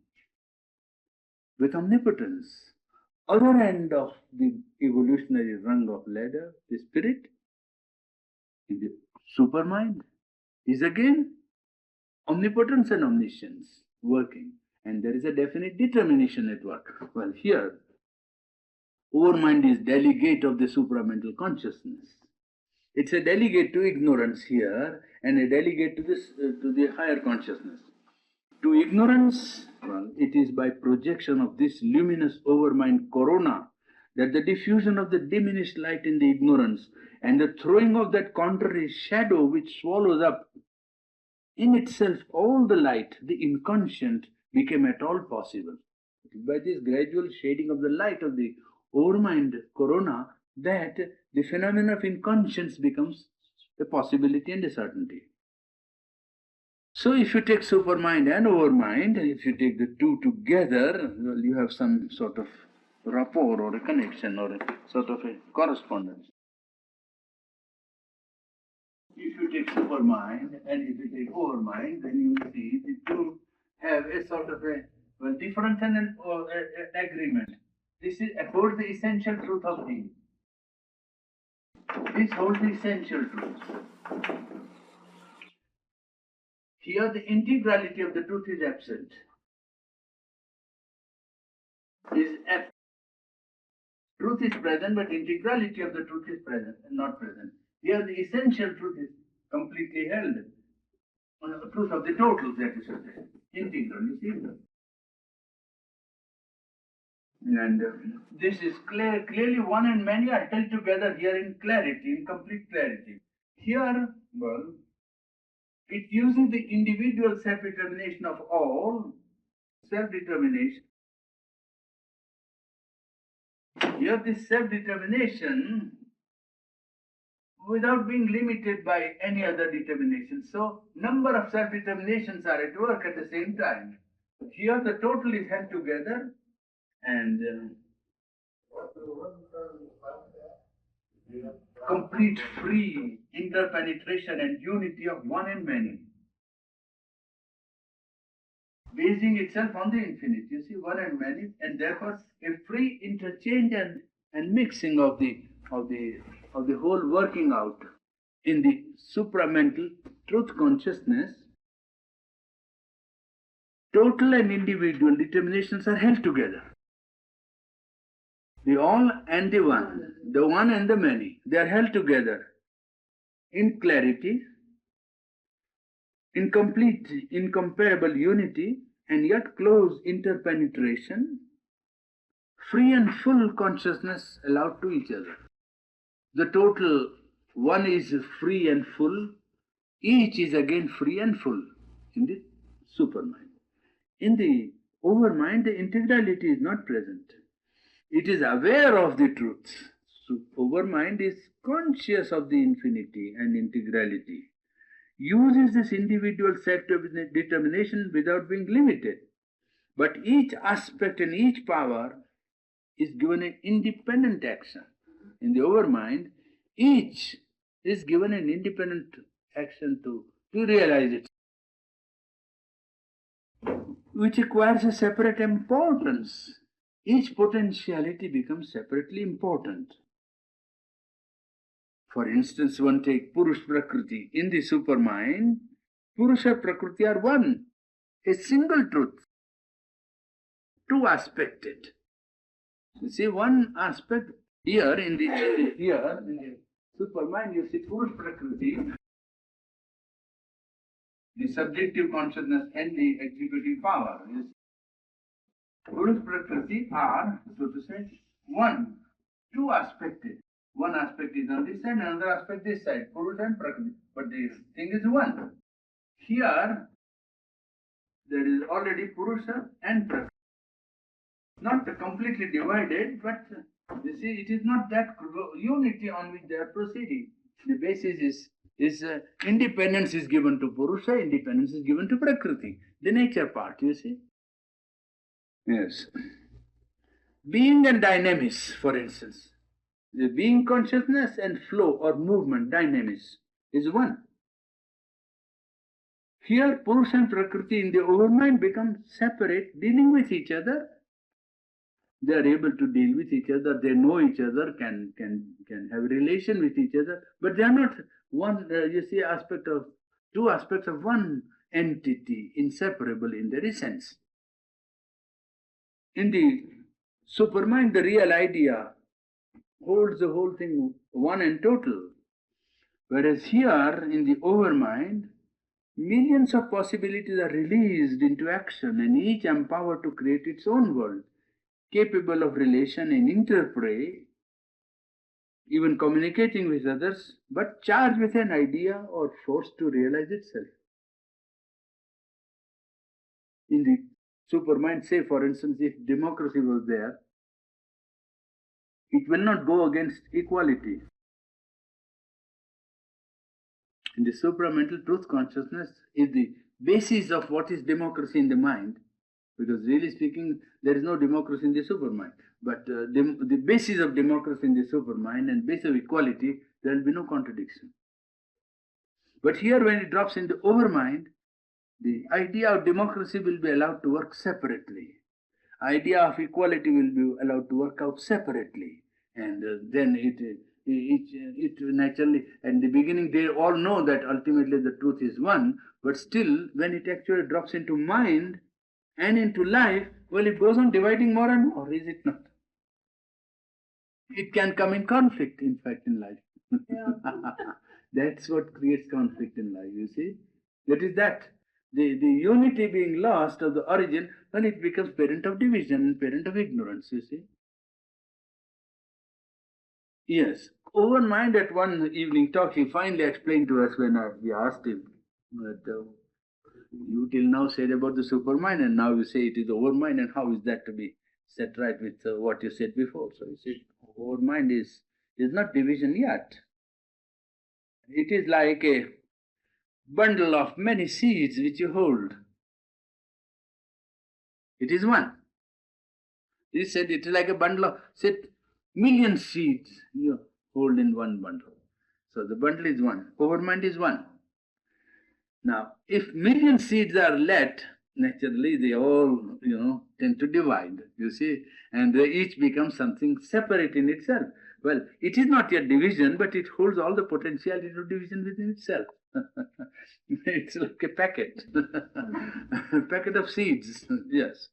with omnipotence. Other end of the evolutionary rung of ladder, the spirit, in the supermind, is again omnipotence and omniscience working, and there is a definite determination at work. Well, here, overmind is delegate of the supramental consciousness. It's a delegate to ignorance here, and a delegate to this to the higher consciousness. To ignorance, well, it is by projection of this luminous overmind corona that the diffusion of the diminished light in the ignorance and the throwing of that contrary shadow which swallows up in itself all the light, the inconscient, became at all possible. By this gradual shading of the light of the overmind corona, that the phenomenon of inconscience becomes a possibility and a certainty. So if you take supermind and overmind, if you take the two together, well, you have some sort of rapport or a connection or a sort of a correspondence. If you take supermind and if you take overmind, then you will see the two have a sort of a difference and an agreement. This holds the essential truth of being. This holds the essential truth. Here the integrality of the truth is absent. Truth is present, but integrality of the truth is present and not present. Here the essential truth is completely held. The truth of the total, that is to say. Integral, you see. And this is clearly one and many are held together here in clarity, in complete clarity. Here, well, it uses the individual self-determination of all, self-determination. Here this self-determination without being limited by any other determination. So, number of self-determinations are at work at the same time. Here the total is held together and complete free interpenetration and unity of one and many, basing itself on the infinite. You see, one and many, and therefore a free interchange and mixing of the whole working out in the supramental truth consciousness. Total and individual determinations are held together. The all and the one and the many, they are held together in clarity, in complete, incomparable unity, and yet close interpenetration, free and full consciousness allowed to each other. The total one is free and full, each is again free and full in the supermind. In the overmind, the integrality is not present. It is aware of the truth. So overmind is conscious of the infinity and integrality. Uses this individual self-determination without being limited. But each aspect and each power is given an independent action. In the overmind, each is given an independent action to realize it, which acquires a separate importance. Each potentiality becomes separately important. For instance, one take Purush Prakriti. In the supermind, Purusha Prakriti are one, a single truth, two-aspected. You see, one aspect here in the supermind, you see Purush Prakriti, the subjective consciousness and the executive power. Purush Prakriti are, so to say, one, two-aspected. One aspect is on this side, another aspect this side, Purusha and Prakriti. But the thing is one. Here, there is already Purusha and Prakriti. Not completely divided, but you see, it is not that unity on which they are proceeding. The basis is independence is given to Purusha, independence is given to Prakriti. The nature part, you see. Yes. Being and dynamics, for instance. The being consciousness and flow or movement, dynamics, is one. Here, Purusha and Prakriti in the overmind become separate, dealing with each other. They are able to deal with each other, they know each other, can have relation with each other, but they are not one, you see, two aspects of one entity, inseparable in their essence. In the supermind, the real idea holds the whole thing one and total. Whereas here, in the overmind, millions of possibilities are released into action and each empowered to create its own world, capable of relation and interplay, even communicating with others, but charged with an idea or forced to realize itself. In the supermind, say for instance, if democracy was there, it will not go against equality. In the supramental truth consciousness is the basis of what is democracy in the mind, because really speaking, there is no democracy in the supermind. But the basis of democracy in the supermind and basis of equality, there will be no contradiction. But here, when it drops into overmind, the idea of democracy will be allowed to work separately. Idea of equality will be allowed to work out separately, and then it naturally, at the beginning, they all know that ultimately the truth is one, but still, when it actually drops into mind and into life, well, it goes on dividing more and more, is it not? It can come in conflict, in fact, in life. Yeah. That's what creates conflict in life, you see. That is that. The unity being lost of the origin, then it becomes parent of division and parent of ignorance, you see. Yes. Overmind at one evening talk, he finally explained to us when we asked him that you till now said about the supermind and now you say it is overmind, and how is that to be set right with what you said before? So he said overmind is not division yet. It is like a bundle of many seeds which you hold. It is one. He said it is like a bundle of, said, million seeds you hold in one bundle. So the bundle is one. Overmind is one. Now, if million seeds are let, naturally they all, tend to divide, you see, and they each become something separate in itself. Well, it is not yet division, but it holds all the potentiality of division within itself. It's like a packet, a packet of seeds, yes.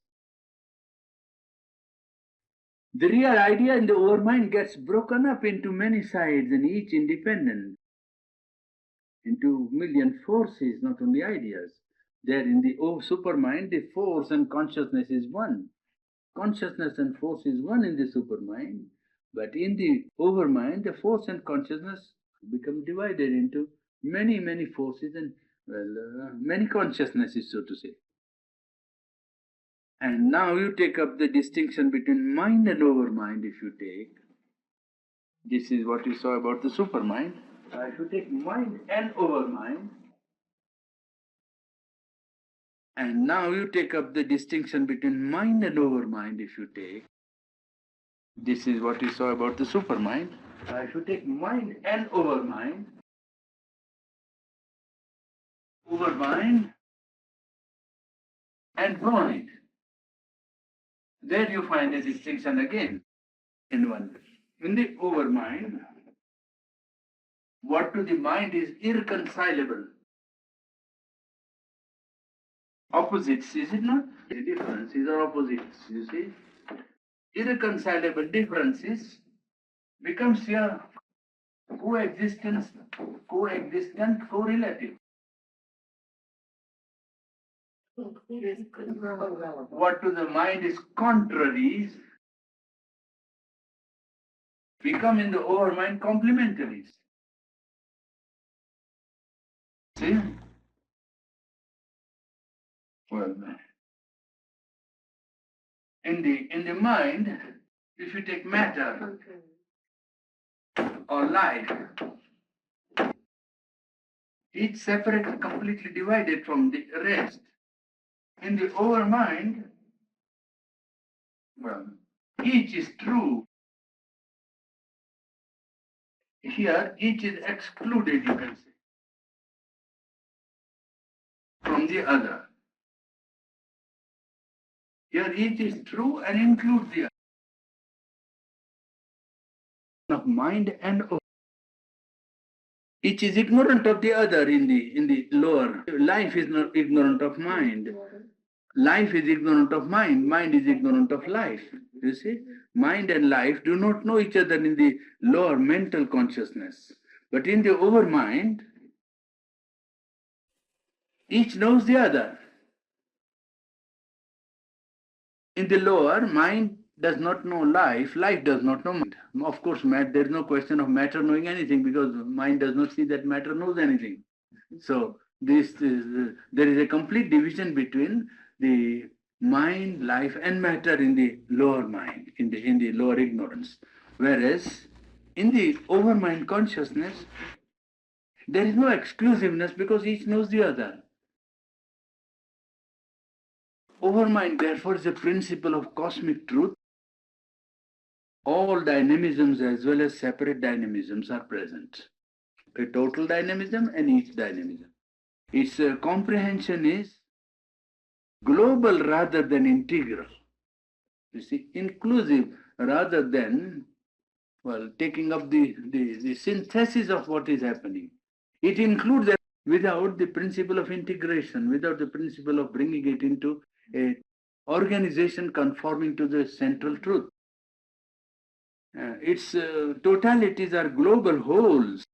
The real idea in the overmind gets broken up into many sides and each independent, into million forces, not only ideas. There in the supermind, the force and consciousness is one. Consciousness and force is one in the supermind, but in the overmind, the force and consciousness become divided into many, many forces and, many consciousnesses, so to say. And now you take up the distinction between mind and overmind, if you take. This is what you saw about the supermind. If you take mind and overmind, and now you take up the distinction between mind and overmind, if you take. This is what you saw about the supermind. If you take mind and overmind and mind, there you find a distinction again in one. In the overmind, what to the mind is irreconcilable. Opposites, is it not? The differences are opposites, you see. Irreconcilable differences becomes your coexistent, correlative. What to the mind is contraries become in the overmind complementaries. See? Well, in the mind, if you take matter or life, each separate, completely divided from the rest. In the overmind, well, each is true. Here, each is excluded, you can say, from the other. Here, each is true and includes the other. Of mind and over. Each is ignorant of the other in the lower. Life is not ignorant of mind. Life is ignorant of mind. Mind is ignorant of life. You see? Mind and life do not know each other in the lower mental consciousness. But in the overmind, each knows the other. In the lower, mind does not know life, life does not know mind. Of course, there is no question of matter knowing anything because mind does not see that matter knows anything. So there is a complete division between the mind, life, and matter in the lower mind, in the lower ignorance. Whereas in the overmind consciousness, there is no exclusiveness because each knows the other. Overmind, therefore, is a principle of cosmic truth. All dynamisms as well as separate dynamisms are present. A total dynamism and each dynamism. Its comprehension is global rather than integral. You see, inclusive rather than, well, taking up the synthesis of what is happening. It includes that without the principle of integration, without the principle of bringing it into a organization conforming to the central truth. Its totalities are global wholes,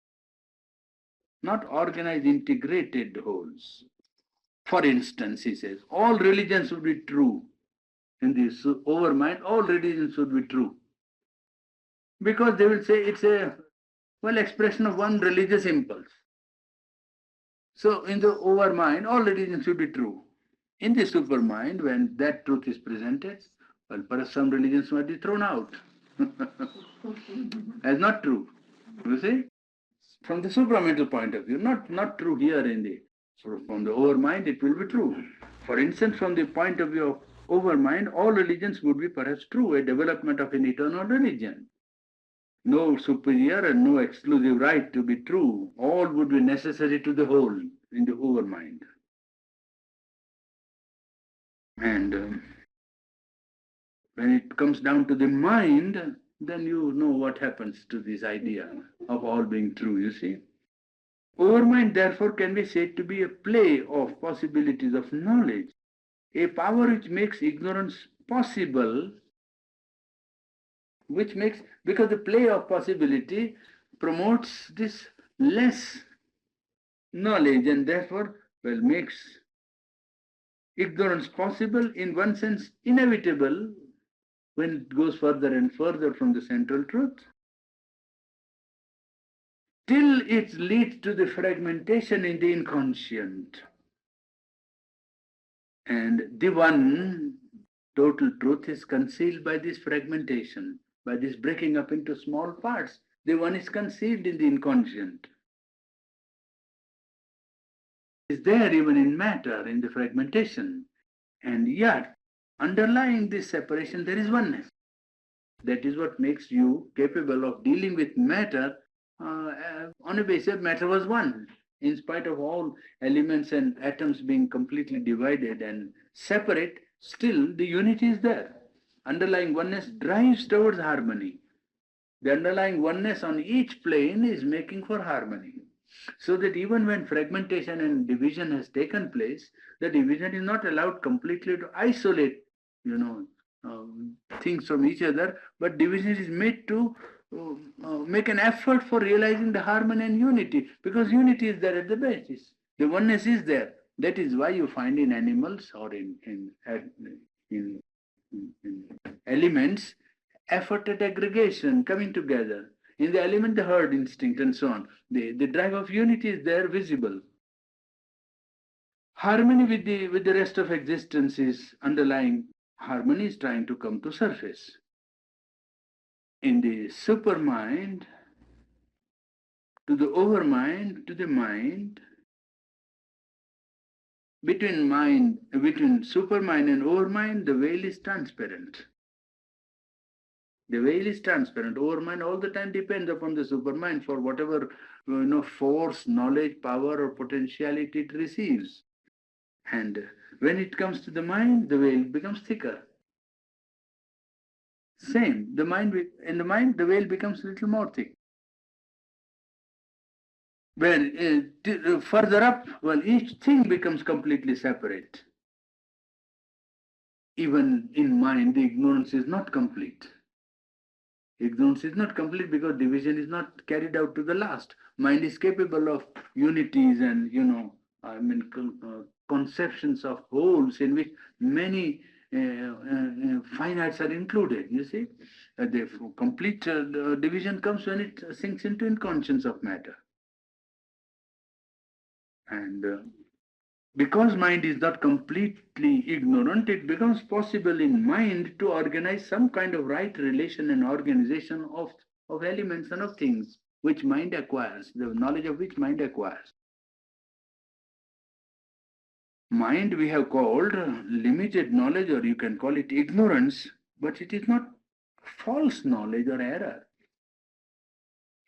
not organized integrated wholes. For instance, he says, all religions would be true. In this overmind, all religions would be true. Because they will say it's a, well, expression of one religious impulse. So in the overmind, all religions should be true. In the supermind, when that truth is presented, well, perhaps some religions might be thrown out as not true. You see? From the supramental point of view, not true here in the, from the overmind, it will be true. For instance, from the point of view of overmind, all religions would be perhaps true, a development of an eternal religion. No superior and no exclusive right to be true. All would be necessary to the whole in the overmind. And when it comes down to the mind, then you know what happens to this idea of all being true, you see. Overmind, therefore, can be said to be a play of possibilities of knowledge, a power which makes ignorance possible, which makes, because the play of possibility promotes this less knowledge and therefore, well, makes ignorance possible, in one sense inevitable when it goes further and further from the central truth, till it leads to the fragmentation in the inconscient. And the one total truth is concealed by this fragmentation, by this breaking up into small parts. The one is concealed in the inconscient. It is there even in matter, in the fragmentation. And yet, underlying this separation, there is oneness. That is what makes you capable of dealing with matter on a basis matter was one. In spite of all elements and atoms being completely divided and separate, still the unity is there. Underlying oneness drives towards harmony. The underlying oneness on each plane is making for harmony. So that even when fragmentation and division has taken place, the division is not allowed completely to isolate, things from each other, but division is made to make an effort for realizing the harmony and unity, because unity is there at the basis. The oneness is there. That is why you find in animals or in elements effort at aggregation, coming together. In the element, the herd instinct and so on. The drive of unity is there, visible. Harmony with the rest of existence is underlying. Harmony is trying to come to surface. In the supermind, to the overmind, to the mind, between supermind and overmind, the veil is transparent. The veil is transparent. Overmind all the time depends upon the supermind for whatever force, knowledge, power, or potentiality it receives. And when it comes to the mind, the veil becomes thicker. Same. In the mind, the veil becomes a little more thick. When further up, well, each thing becomes completely separate. Even in mind, the ignorance is not complete. Ignorance is not complete because division is not carried out to the last. Mind is capable of unities and, conceptions of wholes in which many finites are included, you see. The complete division comes when it sinks into inconscience of matter. And because mind is not completely ignorant, it becomes possible in mind to organize some kind of right relation and organization of elements and of things which mind acquires, the knowledge of which mind acquires. Mind we have called limited knowledge, or you can call it ignorance, but it is not false knowledge or error.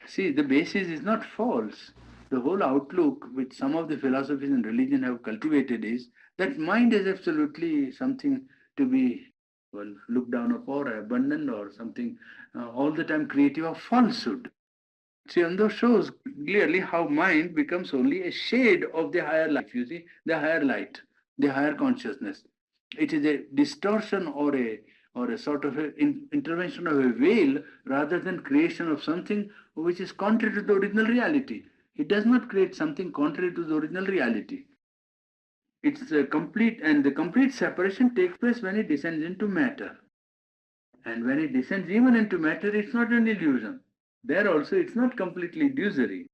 See, the basis is not false. The whole outlook which some of the philosophies and religion have cultivated is that mind is absolutely something to be, well, looked down upon or abandoned or something all the time creative of falsehood. See, and those shows clearly how mind becomes only a shade of the higher life, you see, the higher light, the higher consciousness. It is a distortion or a sort of intervention of a veil rather than creation of something which is contrary to the original reality. It does not create something contrary to the original reality. It's complete, and the complete separation takes place when it descends into matter. And when it descends even into matter, it's not an illusion. There also, it's not completely illusory.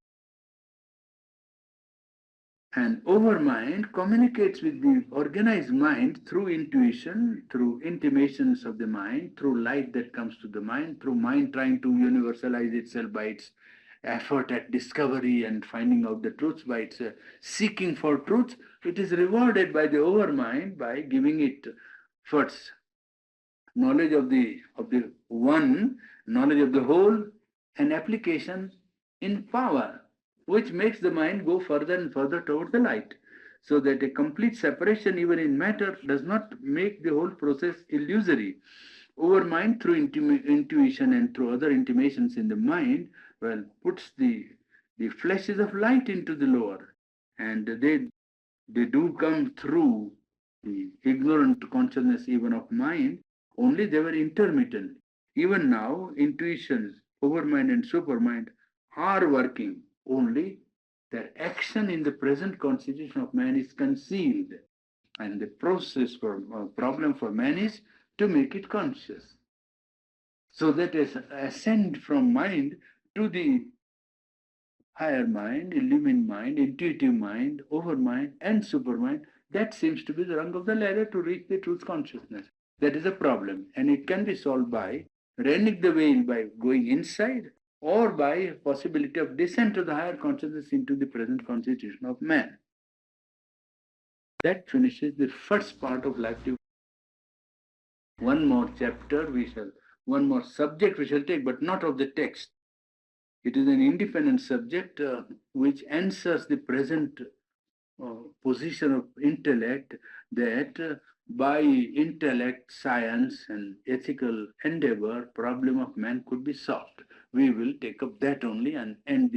And overmind communicates with the organized mind through intuition, through intimations of the mind, through light that comes to the mind, through mind trying to universalize itself by its effort at discovery and finding out the truths, by its seeking for truth. It is rewarded by the overmind by giving it first knowledge of the one, knowledge of the whole, and application in power, which makes the mind go further and further toward the light. So that a complete separation, even in matter, does not make the whole process illusory. Over mind, through intuition and through other intimations in the mind, well, puts the flashes of light into the lower, and they do come through the ignorant consciousness even of mind, only they were intermittent. Even now, intuitions, overmind and supermind are working, only their action in the present constitution of man is concealed. And the process for problem for man is to make it conscious. So that as ascent from mind to the higher mind, illumined mind, intuitive mind, overmind, and supermind, that seems to be the rung of the ladder to reach the truth consciousness. That is a problem, and it can be solved by rending the veil by going inside, or by a possibility of descent to the higher consciousness into the present constitution of man. That finishes the first part of life. One more chapter one more subject we shall take, but not of the text. It is an independent subject which answers the present position of intellect, that by intellect, science, and ethical endeavor, problem of man could be solved. We will take up that only and end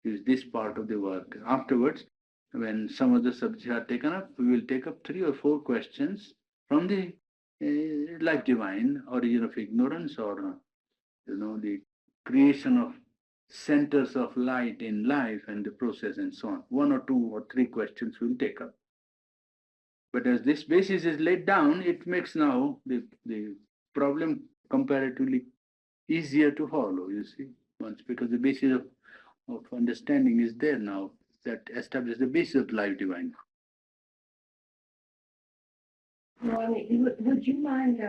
this part of the work. Afterwards, when some of the subjects are taken up, we will take up 3 or 4 questions from the life divine, origin of ignorance, or the creation of centers of light in life and the process and so on. 1 or 2 or 3 questions we'll take up. But as this basis is laid down, it makes now the problem comparatively easier to follow, you see, once, because the basis of understanding is there now, that establishes the basis of life divine. Purani, would you mind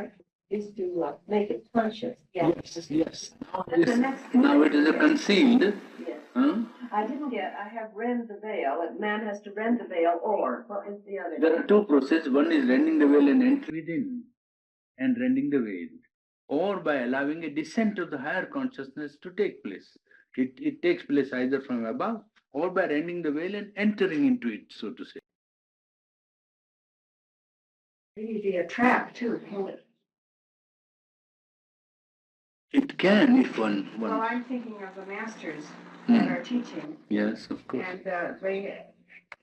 is to make it conscious? Yes. Now it is a concealed. Yes. Huh? I didn't get. I have rend the veil, and man has to rend the veil, or what is the other? There are 2 processes. One is rending the veil and entering within, and rending the veil, or by allowing a descent of the higher consciousness to take place. It takes place either from above or by rending the veil and entering into it, so to say. It be a trap too, can't it? It can, if one. Well, I'm thinking of the masters that are teaching. Yes, of course. And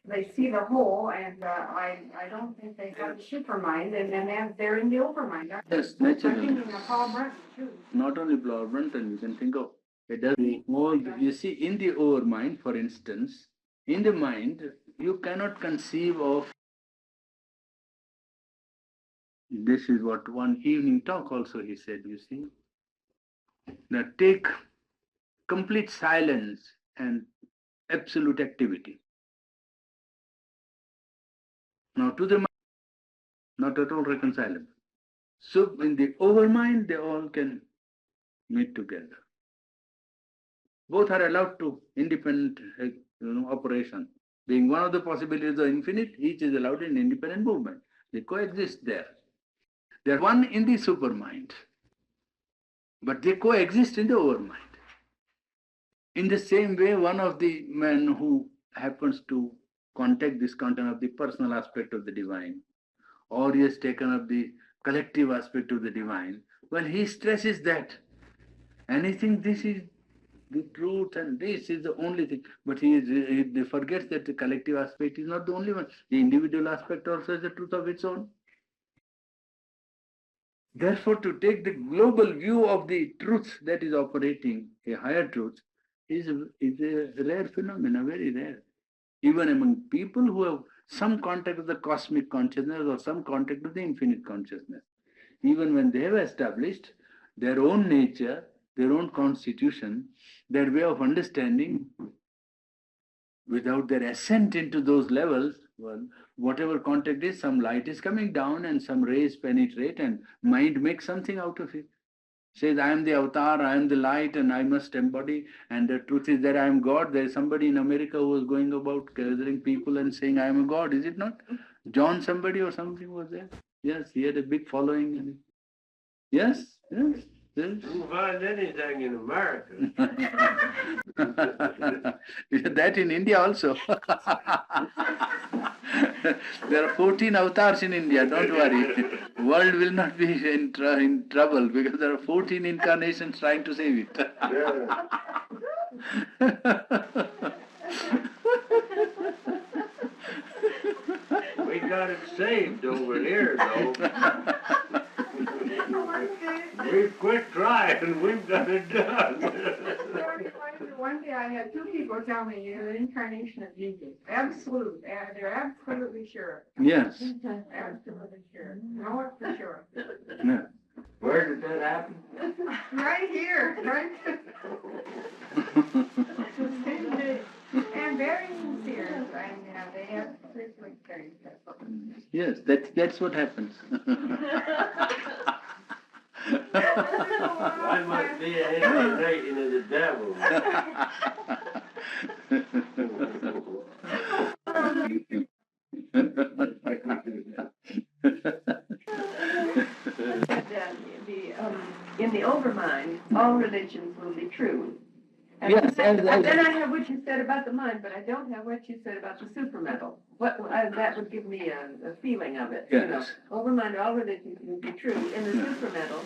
they see the whole, and I don't think they have the supermind, and then they're in the overmind. Yes, I'm naturally. thinking of Paul Brunton too. Not only Paul Brunton, you can think of it does more. You see, in the overmind, for instance, in the mind, you cannot conceive of. This is what one evening talk also he said, you see, that take complete silence and absolute activity. Now to the mind, not at all reconcilable. So in the overmind, they all can meet together. Both are allowed to independent operation. Being one of the possibilities of infinite, each is allowed in independent movement. They coexist there. They are one in the supermind, but they coexist in the overmind. In the same way, one of the men who happens to contact this content of the personal aspect of the divine, or he has taken up the collective aspect of the divine, well, he stresses that anything, this is the truth and this is the only thing. But he forgets that the collective aspect is not the only one. The individual aspect also has a truth of its own. Therefore, to take the global view of the truth that is operating, a higher truth, is a rare phenomenon, very rare. Even among people who have some contact with the cosmic consciousness or some contact with the infinite consciousness. even when they have established their own nature, their own constitution, their way of understanding, without their ascent into those levels, well, whatever contact is, some light is coming down and some rays penetrate and mind makes something out of it. Says, I am the avatar, I am the light, and I must embody. And the truth is that I am God. There is somebody in America who was going about gathering people and saying, I am a God, is it not? John somebody or something was there. Yes, he had a big following. And yes, yes. You can find anything in America. That in India also. There are 14 avatars in India, don't worry. World will not be in trouble because there are 14 incarnations trying to save it. We got it saved over here, though. We've quit trying, we've got it done. One day I had two people tell me you're the incarnation of Jesus. Absolute. They're absolutely sure. Yes. Absolutely sure. Know it for sure. Yeah. Where did that happen? Right here, right? And very sincere. And they have spiritual experience. Yes, that's what happens. I must be an incarnation of the devil. In the overmind, all religions will be true. And Yes, then I have what you said about the mind, but I don't have what you said about the supramental. That would give me a feeling of it. Yes. You know, overmind, all religions will be true. In the supramental,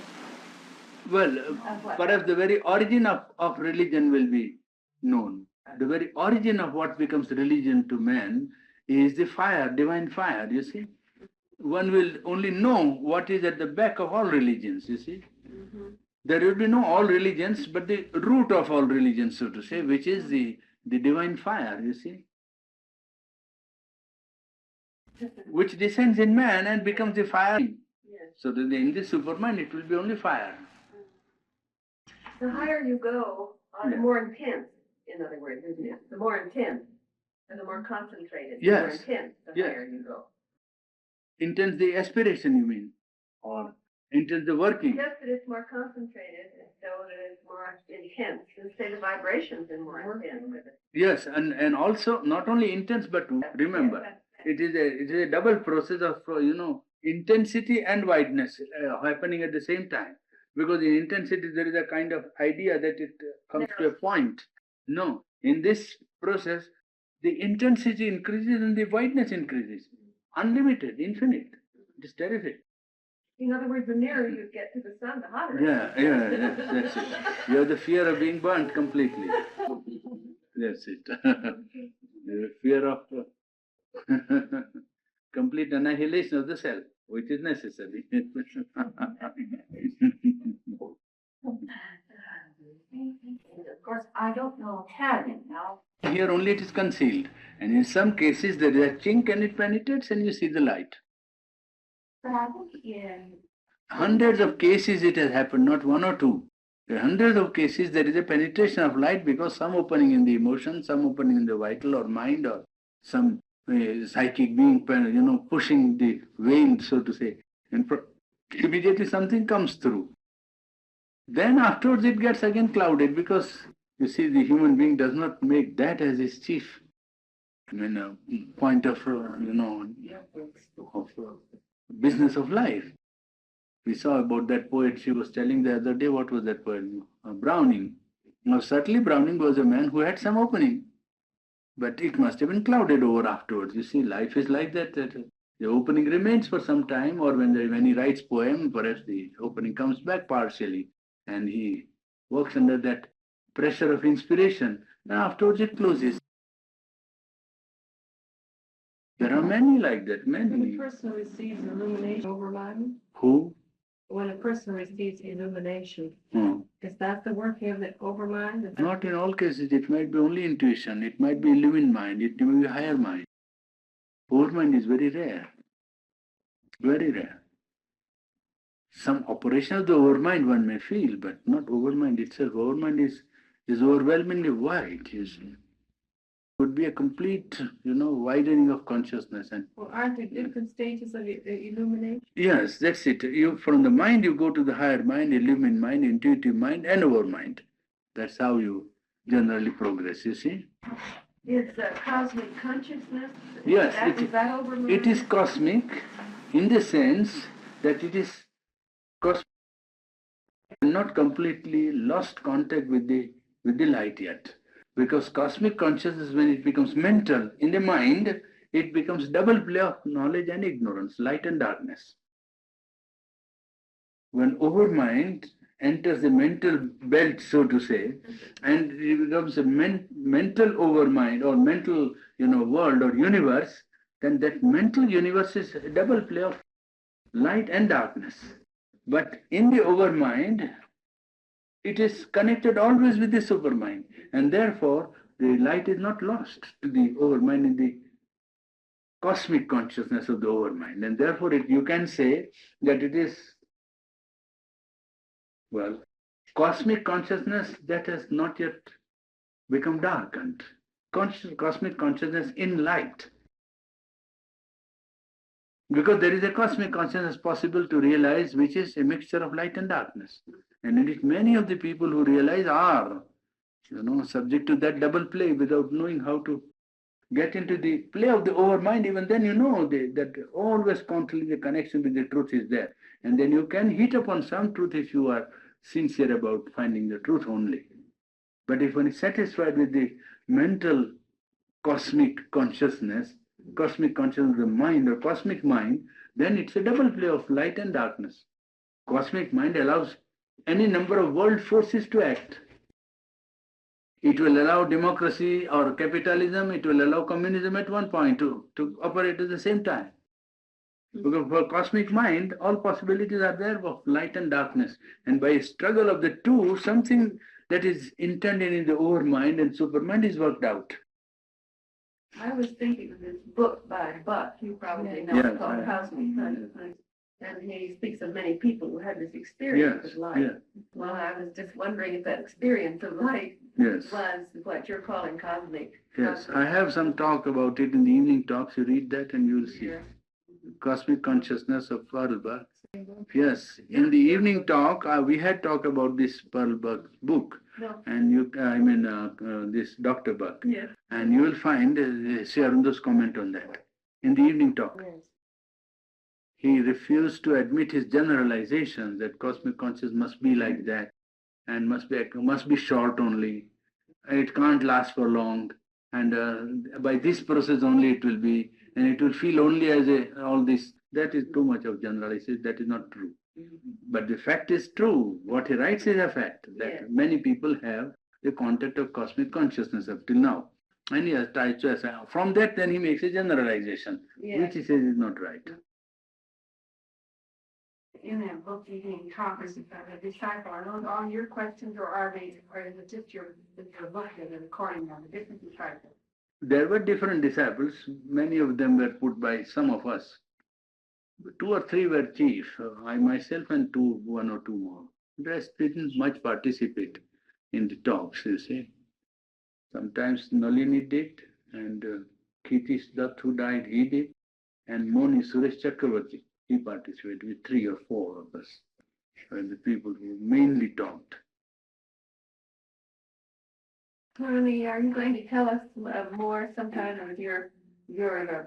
Well, what? perhaps the very origin of religion will be known. The very origin of what becomes religion to man is the fire, divine fire, you see. One will only know what is at the back of all religions, you see. There will be no all religions, but the root of all religions, so to say, which is the divine fire, you see, which descends in man and becomes the fire. Yes. So that in the supermind, it will be only fire. The higher you go, the Yeah. more intense, in other words, isn't it? The more intense and the more concentrated, the Yes. more intense, the Yes. higher you go. Intense the aspiration, you mean? Or intense the working? Just that it's more concentrated, and so that it's more intense, and say the vibrations are more intense with it. Yes, and also not only intense, but remember, it is a double process of, intensity and wideness happening at the same time. Because in intensity, there is a kind of idea that it comes to a point. No, in this process, the intensity increases and the wideness increases. Unlimited, infinite. It is terrific. In other words, the nearer you get to the sun, the hotter it is. Yeah, that's it. You have the fear of being burnt completely. That's it. The fear of complete annihilation of the self, which is necessary. Of course, I don't know Italian now. Here only it is concealed, and in some cases there is a chink and it penetrates and you see the light. But I think in Hundreds of cases it has happened, not one or two. There are hundreds of cases there is a penetration of light because some opening in the emotion, some opening in the vital or mind, or some psychic being, pushing the vein, so to say, and immediately something comes through. Then afterwards it gets again clouded because you see the human being does not make that as his chief point of business of life. We saw about that poet she was telling the other day. What was that poet? Browning. Now certainly Browning was a man who had some opening, but it must have been clouded over afterwards. You see, life is like that. The opening remains for some time, or when he writes poem, perhaps the opening comes back partially, and he works under that pressure of inspiration. And afterwards it closes. There are many like that, When many. a person receives illumination over mind, Who? when a person receives illumination, Hmm. is that the working of the overmind? Not in all cases. It might be only intuition. It might be illumined mind. It may be higher mind. Overmind is very rare. Very rare. some operation of the overmind one may feel, but not overmind itself. Overmind is overwhelmingly wide, you see. Would be a complete, widening of consciousness. And Well, aren't there different stages of illumination? yes, that's it. You from the mind you go to the higher mind, illumined mind, intuitive mind, and overmind. That's how you generally progress. You see. Is cosmic consciousness? Yes, Is that over? it is cosmic, in the sense that it is cosmic, not completely lost contact with the light yet. Because cosmic consciousness, when it becomes mental in the mind, it becomes double play of knowledge and ignorance, light and darkness. When overmind enters the mental belt, so to say, and it becomes a mental overmind or mental, world or universe, then that mental universe is a double play of light and darkness. But in the overmind, it is connected always with the supermind, and therefore the light is not lost to the overmind in the cosmic consciousness of the overmind, and therefore you can say that it is, well, cosmic consciousness that has not yet become darkened. Cosmic consciousness in light. Because there is a cosmic consciousness possible to realize, which is a mixture of light and darkness. And indeed, many of the people who realize are, subject to that double play without knowing how to get into the play of the overmind. Even then, that always constantly the connection with the truth is there. And then you can hit upon some truth if you are sincere about finding the truth only. But if one is satisfied with the mental cosmic consciousness of the mind or cosmic mind, then it's a double play of light and darkness. Cosmic mind allows any number of world forces to act. It will allow democracy or capitalism, it will allow communism at one point to operate at the same time. Because for cosmic mind, all possibilities are there of light and darkness. And by a struggle of the two, something that is intended in the overmind and supermind is worked out. I was thinking of this book by Buck, you probably know, Yes, called Cosmic Consciousness. And he speaks of many people who had this experience Yes, of light. yes. Well, I was just wondering if that experience of light Yes. was what you're calling cosmic. Yes, I have some talk about it in the evening talks. You read that and you'll see. Yeah. Cosmic Consciousness of Pearlberg. Yes, in the evening talk, we had talked about this Pearlberg book. No. And this Dr. Buck. Yes. And you will find Sri Arunda's comment on that in the evening talk. Yes. He refused to admit his generalization that cosmic consciousness must be like that and must be short only. It can't last for long, and by this process only it will be, and it will feel only as all this. That is too much of generalization. That is not true. But the fact is true. What he writes is a fact that many people have the contact of cosmic consciousness up till now. And he has tried to assign. From that, then he makes a generalization, which he says is not right. In that book, Evening Talks, the disciple, are those all your questions, or is it just your looking at it according to the different disciples? There were different disciples. Many of them were put by some of us. 2 or 3 were chief. I myself and 1 or 2 more. The rest didn't much participate in the talks, you see. Sometimes Nalini did, and Kitish Dutt, who died, he did, and Moni Suresh Chakravarti, he participated with 3 or 4 of us, were the people who mainly talked. Purani, are you going to tell us more sometime of your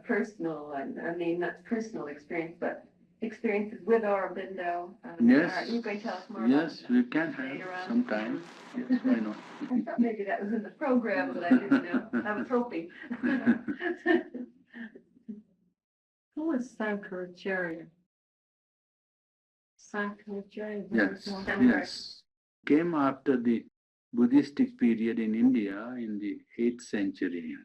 personal, I mean, not personal experience, but experiences with Aurobindo? Yes. Are you going to tell us more Yes, about we can have later on? sometime. Yes, why not? I thought maybe that was in the program, but I didn't know. I was hoping. Who was Sankaracharya? Sankaracharya? Yes. Came after the Buddhistic period in India in the 8th century.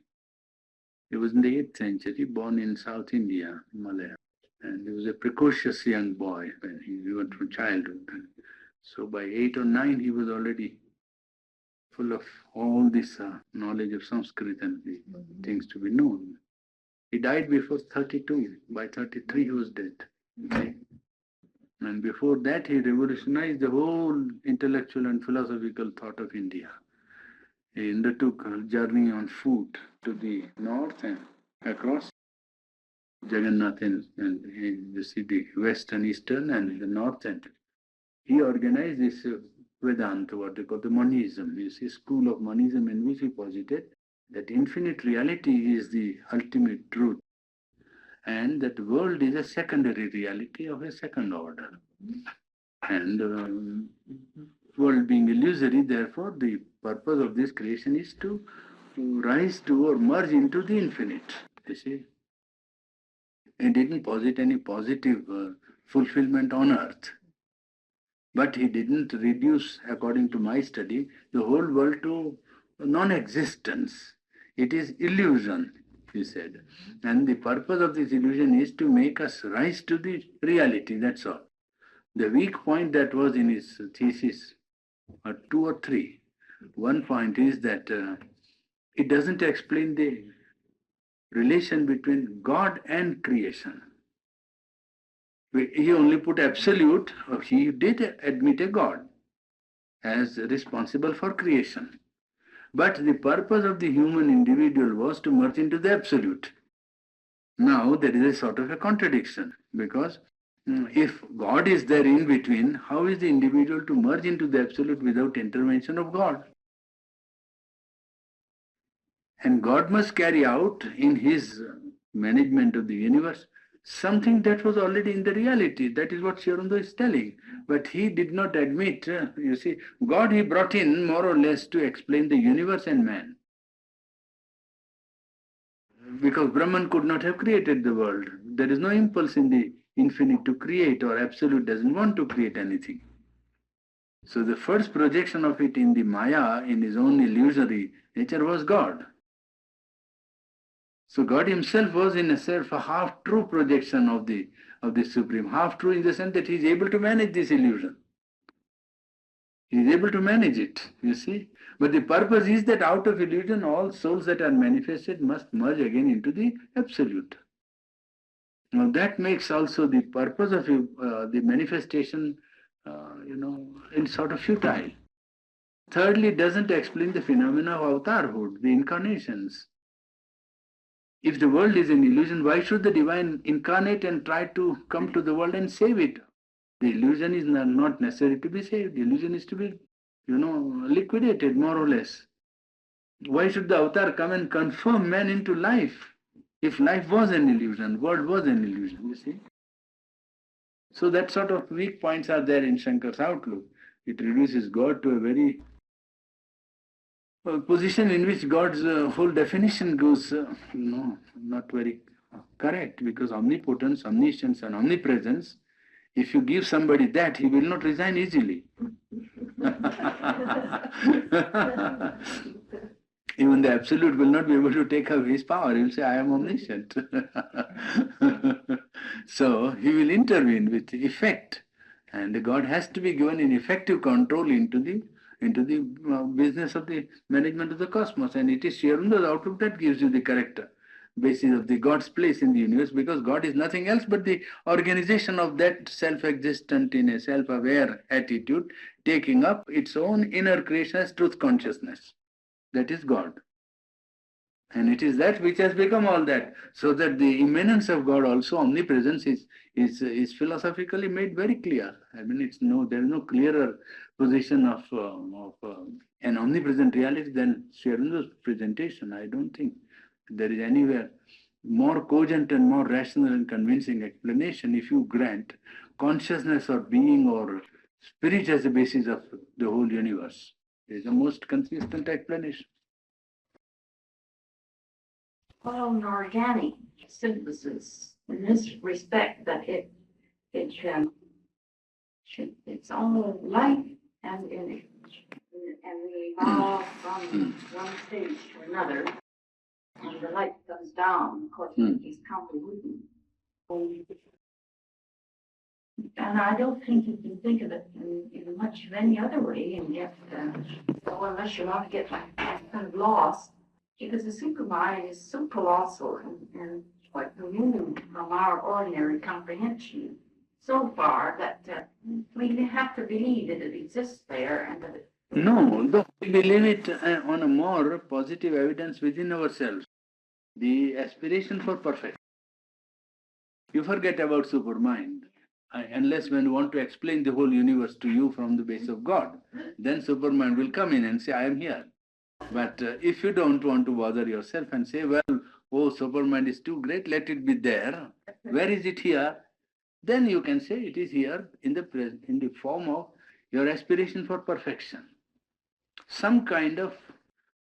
He was in the 8th century, born in South India, Malaya. And he was a precocious young boy when he went from childhood. So by 8 or 9, he was already full of all this knowledge of Sanskrit and the things to be known. He died before 32. By 33, he was dead. Okay. And before that, he revolutionized the whole intellectual and philosophical thought of India. He undertook a journey on foot to the north and across Jagannath and you see the west and eastern and the north, and he organized this Vedanta, what they call the monism. You see, school of monism, in which he posited that infinite reality is the ultimate truth, and that world is a secondary reality of a second order. And world being illusory, therefore, the purpose of this creation is to rise to or merge into the infinite. You see, he didn't posit any positive fulfillment on earth. But he didn't reduce, according to my study, the whole world to non-existence. It is illusion, he said. And the purpose of this illusion is to make us rise to the reality, that's all. The weak point that was in his thesis, two or three. One point is that it doesn't explain the relation between God and creation. He only put absolute, or he did admit a God as responsible for creation. But the purpose of the human individual was to merge into the absolute. Now there is a sort of a contradiction, because if God is there in between, how is the individual to merge into the absolute without intervention of God? And God must carry out in his management of the universe something that was already in the reality. That is what Sri Aurobindo is telling. But he did not admit, you see, God he brought in more or less to explain the universe and man. Because Brahman could not have created the world. There is no impulse in the infinite to create, or absolute doesn't want to create anything. So the first projection of it in the Maya, in his own illusory nature, was God. So God himself was in a self a half-true projection of the Supreme. Half-true in the sense that he is able to manage this illusion. He is able to manage it, you see. But the purpose is that out of illusion, all souls that are manifested must merge again into the absolute. Now that makes also the purpose of the manifestation, in sort of futile. Thirdly, it doesn't explain the phenomena of avatarhood, the incarnations. If the world is an illusion, why should the divine incarnate and try to come to the world and save it? The illusion is not necessary to be saved. The illusion is to be, liquidated, more or less. Why should the avatar come and confirm man into life? If life was an illusion, world was an illusion, you see. So that sort of weak points are there in Shankar's outlook. It reduces God to a very position in which God's whole definition goes, not very correct, because omnipotence, omniscience, and omnipresence, if you give somebody that, he will not resign easily. Even the absolute will not be able to take away his power. He will say, I am omniscient. So he will intervene with effect. And God has to be given an effective control into the business of the management of the cosmos. And it is Sri Aurobindo's outlook that gives you the correct basis of the God's place in the universe, because God is nothing else but the organization of that self-existent in a self-aware attitude, taking up its own inner creation as truth consciousness. That is God. And it is that which has become all that. So that the immanence of God, also omnipresence, is philosophically made very clear. I mean, there is no clearer position of an omnipresent reality than Sri Aurobindo's presentation. I don't think there is anywhere more cogent and more rational and convincing explanation if you grant consciousness or being or spirit as the basis of the whole universe. It is the most consistent explanation. Well, an organic synthesis in this respect that it's all life and we evolve from one stage to another, and the light comes down, of course, it's convoluted. And I don't think you can think of it in much of any other way, and yet, unless you want to get like kind of lost, because the supermind is so colossal and quite removed from our ordinary comprehension. so far that we have to believe that it exists there and that it. No, though we believe it on a more positive evidence within ourselves. The aspiration for perfection. You forget about supermind. Unless when you want to explain the whole universe to you from the base of God, then supermind will come in and say, I am here. But if you don't want to bother yourself and say, well, oh, supermind is too great, let it be there. Where is it here? Then you can say it is here in the form of your aspiration for perfection. Some kind of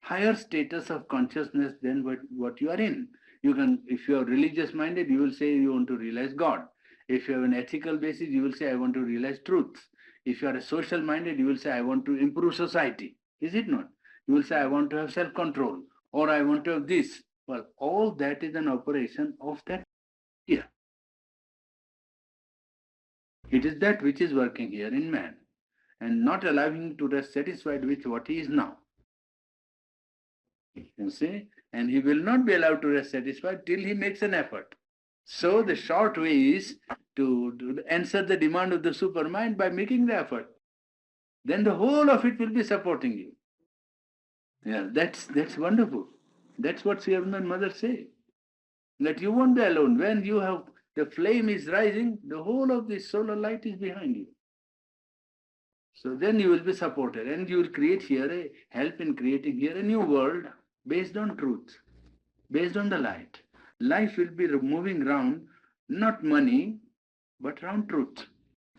higher status of consciousness than what you are in. You can, if you are religious minded, you will say you want to realize God. If you have an ethical basis, you will say I want to realize truth. If you are a social minded, you will say I want to improve society. Is it not? You will say I want to have self-control or I want to have this. Well, all that is an operation of that here. It is that which is working here in man and not allowing him to rest satisfied with what he is now. You see, and he will not be allowed to rest satisfied till he makes an effort. So the short way is to answer the demand of the supermind by making the effort. Then the whole of it will be supporting you. Yeah, that's wonderful. That's what Sri Aurobindo and Mother say. That you won't be alone. When you have the flame is rising, the whole of the solar light is behind you. So then you will be supported and you will create here help in creating here a new world based on truth, based on the light. Life will be moving round, not money, but round truth,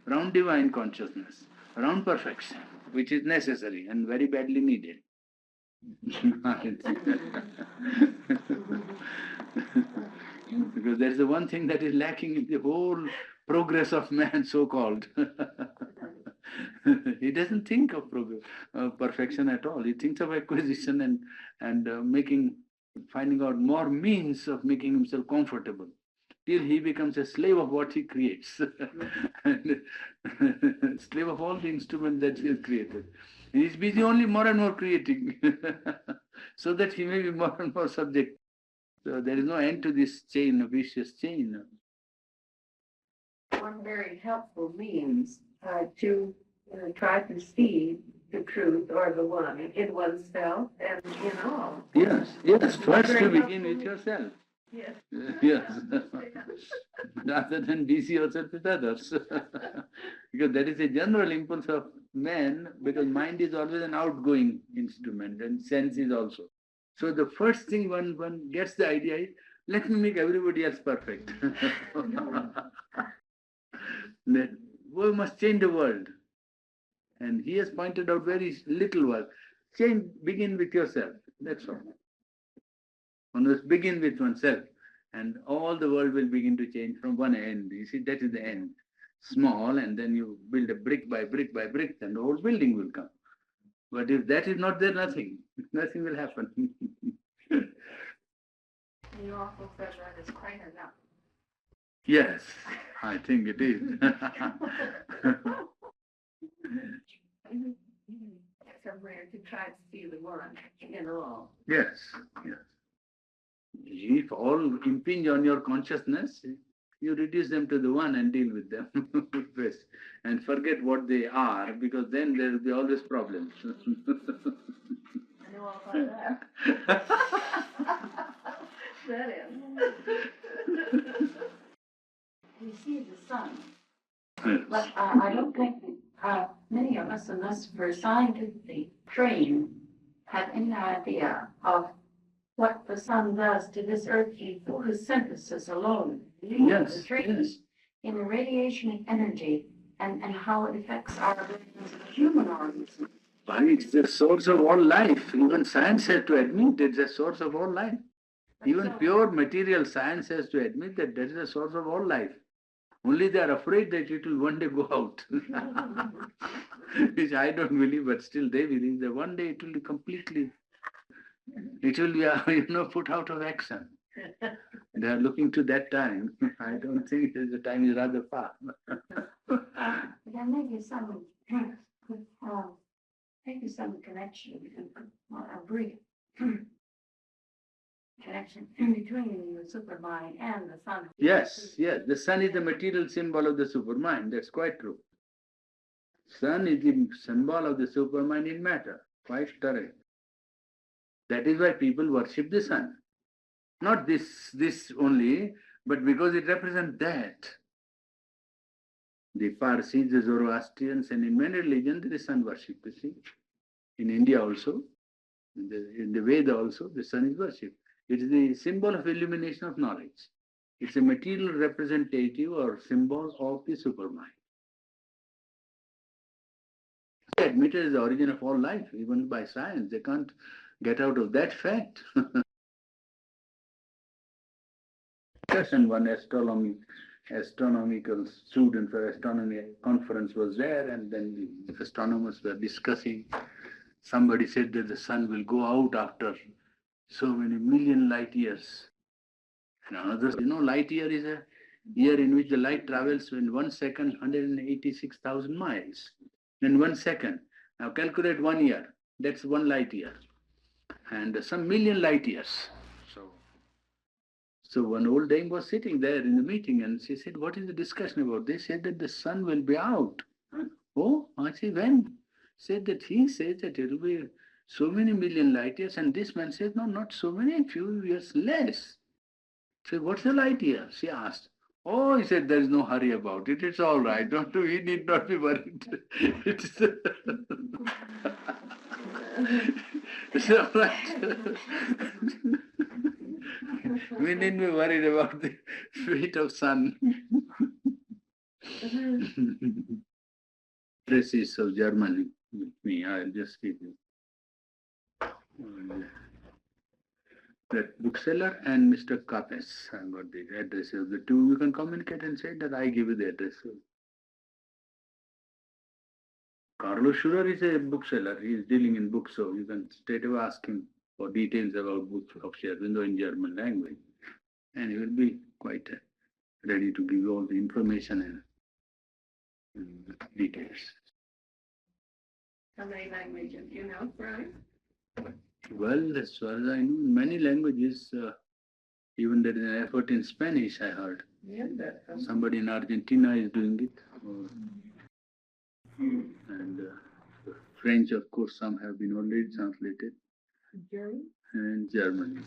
round divine consciousness, round perfection, which is necessary and very badly needed. Because there is the one thing that is lacking in the whole progress of man, so-called. He doesn't think of perfection at all. He thinks of acquisition and finding out more means of making himself comfortable, till he becomes a slave of what he creates, and slave of all the instruments that he has created. He is busy only more and more creating, so that he may be more and more subject. So there is no end to this chain, a vicious chain. One very helpful means to try to see the truth or the one in oneself and in all. Yes, first to begin with yourself. Yes. Yes. Rather than busy yourself with others. Because that is a general impulse of man, because mind is always an outgoing instrument and sense is also. So the first thing one gets the idea is, let me make everybody else perfect. We must change the world. And he has pointed out very little work. Begin with yourself. That's all. One must begin with oneself, and all the world will begin to change from one end. You see, that is the end. Small, and then you build a brick by brick by brick, and the whole building will come. But if that is not there, nothing will happen. You also said that is quite enough. Yes, I think it is. Somewhere to try to see the one in all. Yes. If all impinge on your consciousness, you reduce them to the one and deal with them first, and forget what they are, because then there will be always problems. I know all about that. That is. We see the sun, Yes. but I don't think many of us, unless we're scientifically trained, have any idea of what the sun does to this earth through photosynthesis alone. Yes, The trace in the radiation of energy and how it affects our organisms, human organisms. Why, it's the source of all life. Even science has to admit it's the source of all life. Even pure material science has to admit that that is the source of all life. Only they are afraid that it will one day go out. Which I don't believe, but still they believe that one day it will be completely, it will be, put out of action. They are looking to that time. I don't think the time is rather far. There may be some connection, a brief connection in between the supermind and the sun. Yes, yes. The sun is the material symbol of the supermind. That's quite true. Sun is the symbol of the supermind in matter. Quite correct. That is why people worship the sun. Not this only, but because it represents that. The Parsis, the Zoroastrians, and in many religions there is sun worship. You see, in India also, in the Veda also, the sun is worshipped. It is the symbol of illumination of knowledge. It's a material representative or symbol of the supermind. It's admitted as the origin of all life, even by science. They can't get out of that fact. And one astronomical student for astronomy conference was there, and then the astronomers were discussing. Somebody said that the sun will go out after so many million light years. And another, light year is a year in which the light travels in 1 second, 186,000 miles. In 1 second. Now calculate 1 year. That's 1 light year. And some million light years. So one old dame was sitting there in the meeting and she said, what is the discussion about? They said that the sun will be out. Oh, I said, when? Said that he says that it will be so many million light years, and this man says, no, not so many, few years less. So what's the light year? She asked. Oh, he said, there is no hurry about it. It's all right. We need not be worried. It's all right. We needn't be worried about the fate of sun. This is of Germany with me. I'll just give you that bookseller and Mr. Capes. I've got the address of the two. You can communicate and say that I give you the address. Carlo Schurer is a bookseller. He is dealing in books, so you can straight away ask him for details about books of Aurobindo in German language. And he will be quite ready to give you all the information and details. How many languages do you know, Brian? Well, as far as I know, in many languages, even there is an effort in Spanish, I heard. Yeah, Somebody in Argentina is doing it. And French, of course, some have been already translated. German? And German.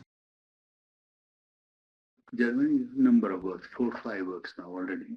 German is a number of works, 4 or 5 works now already.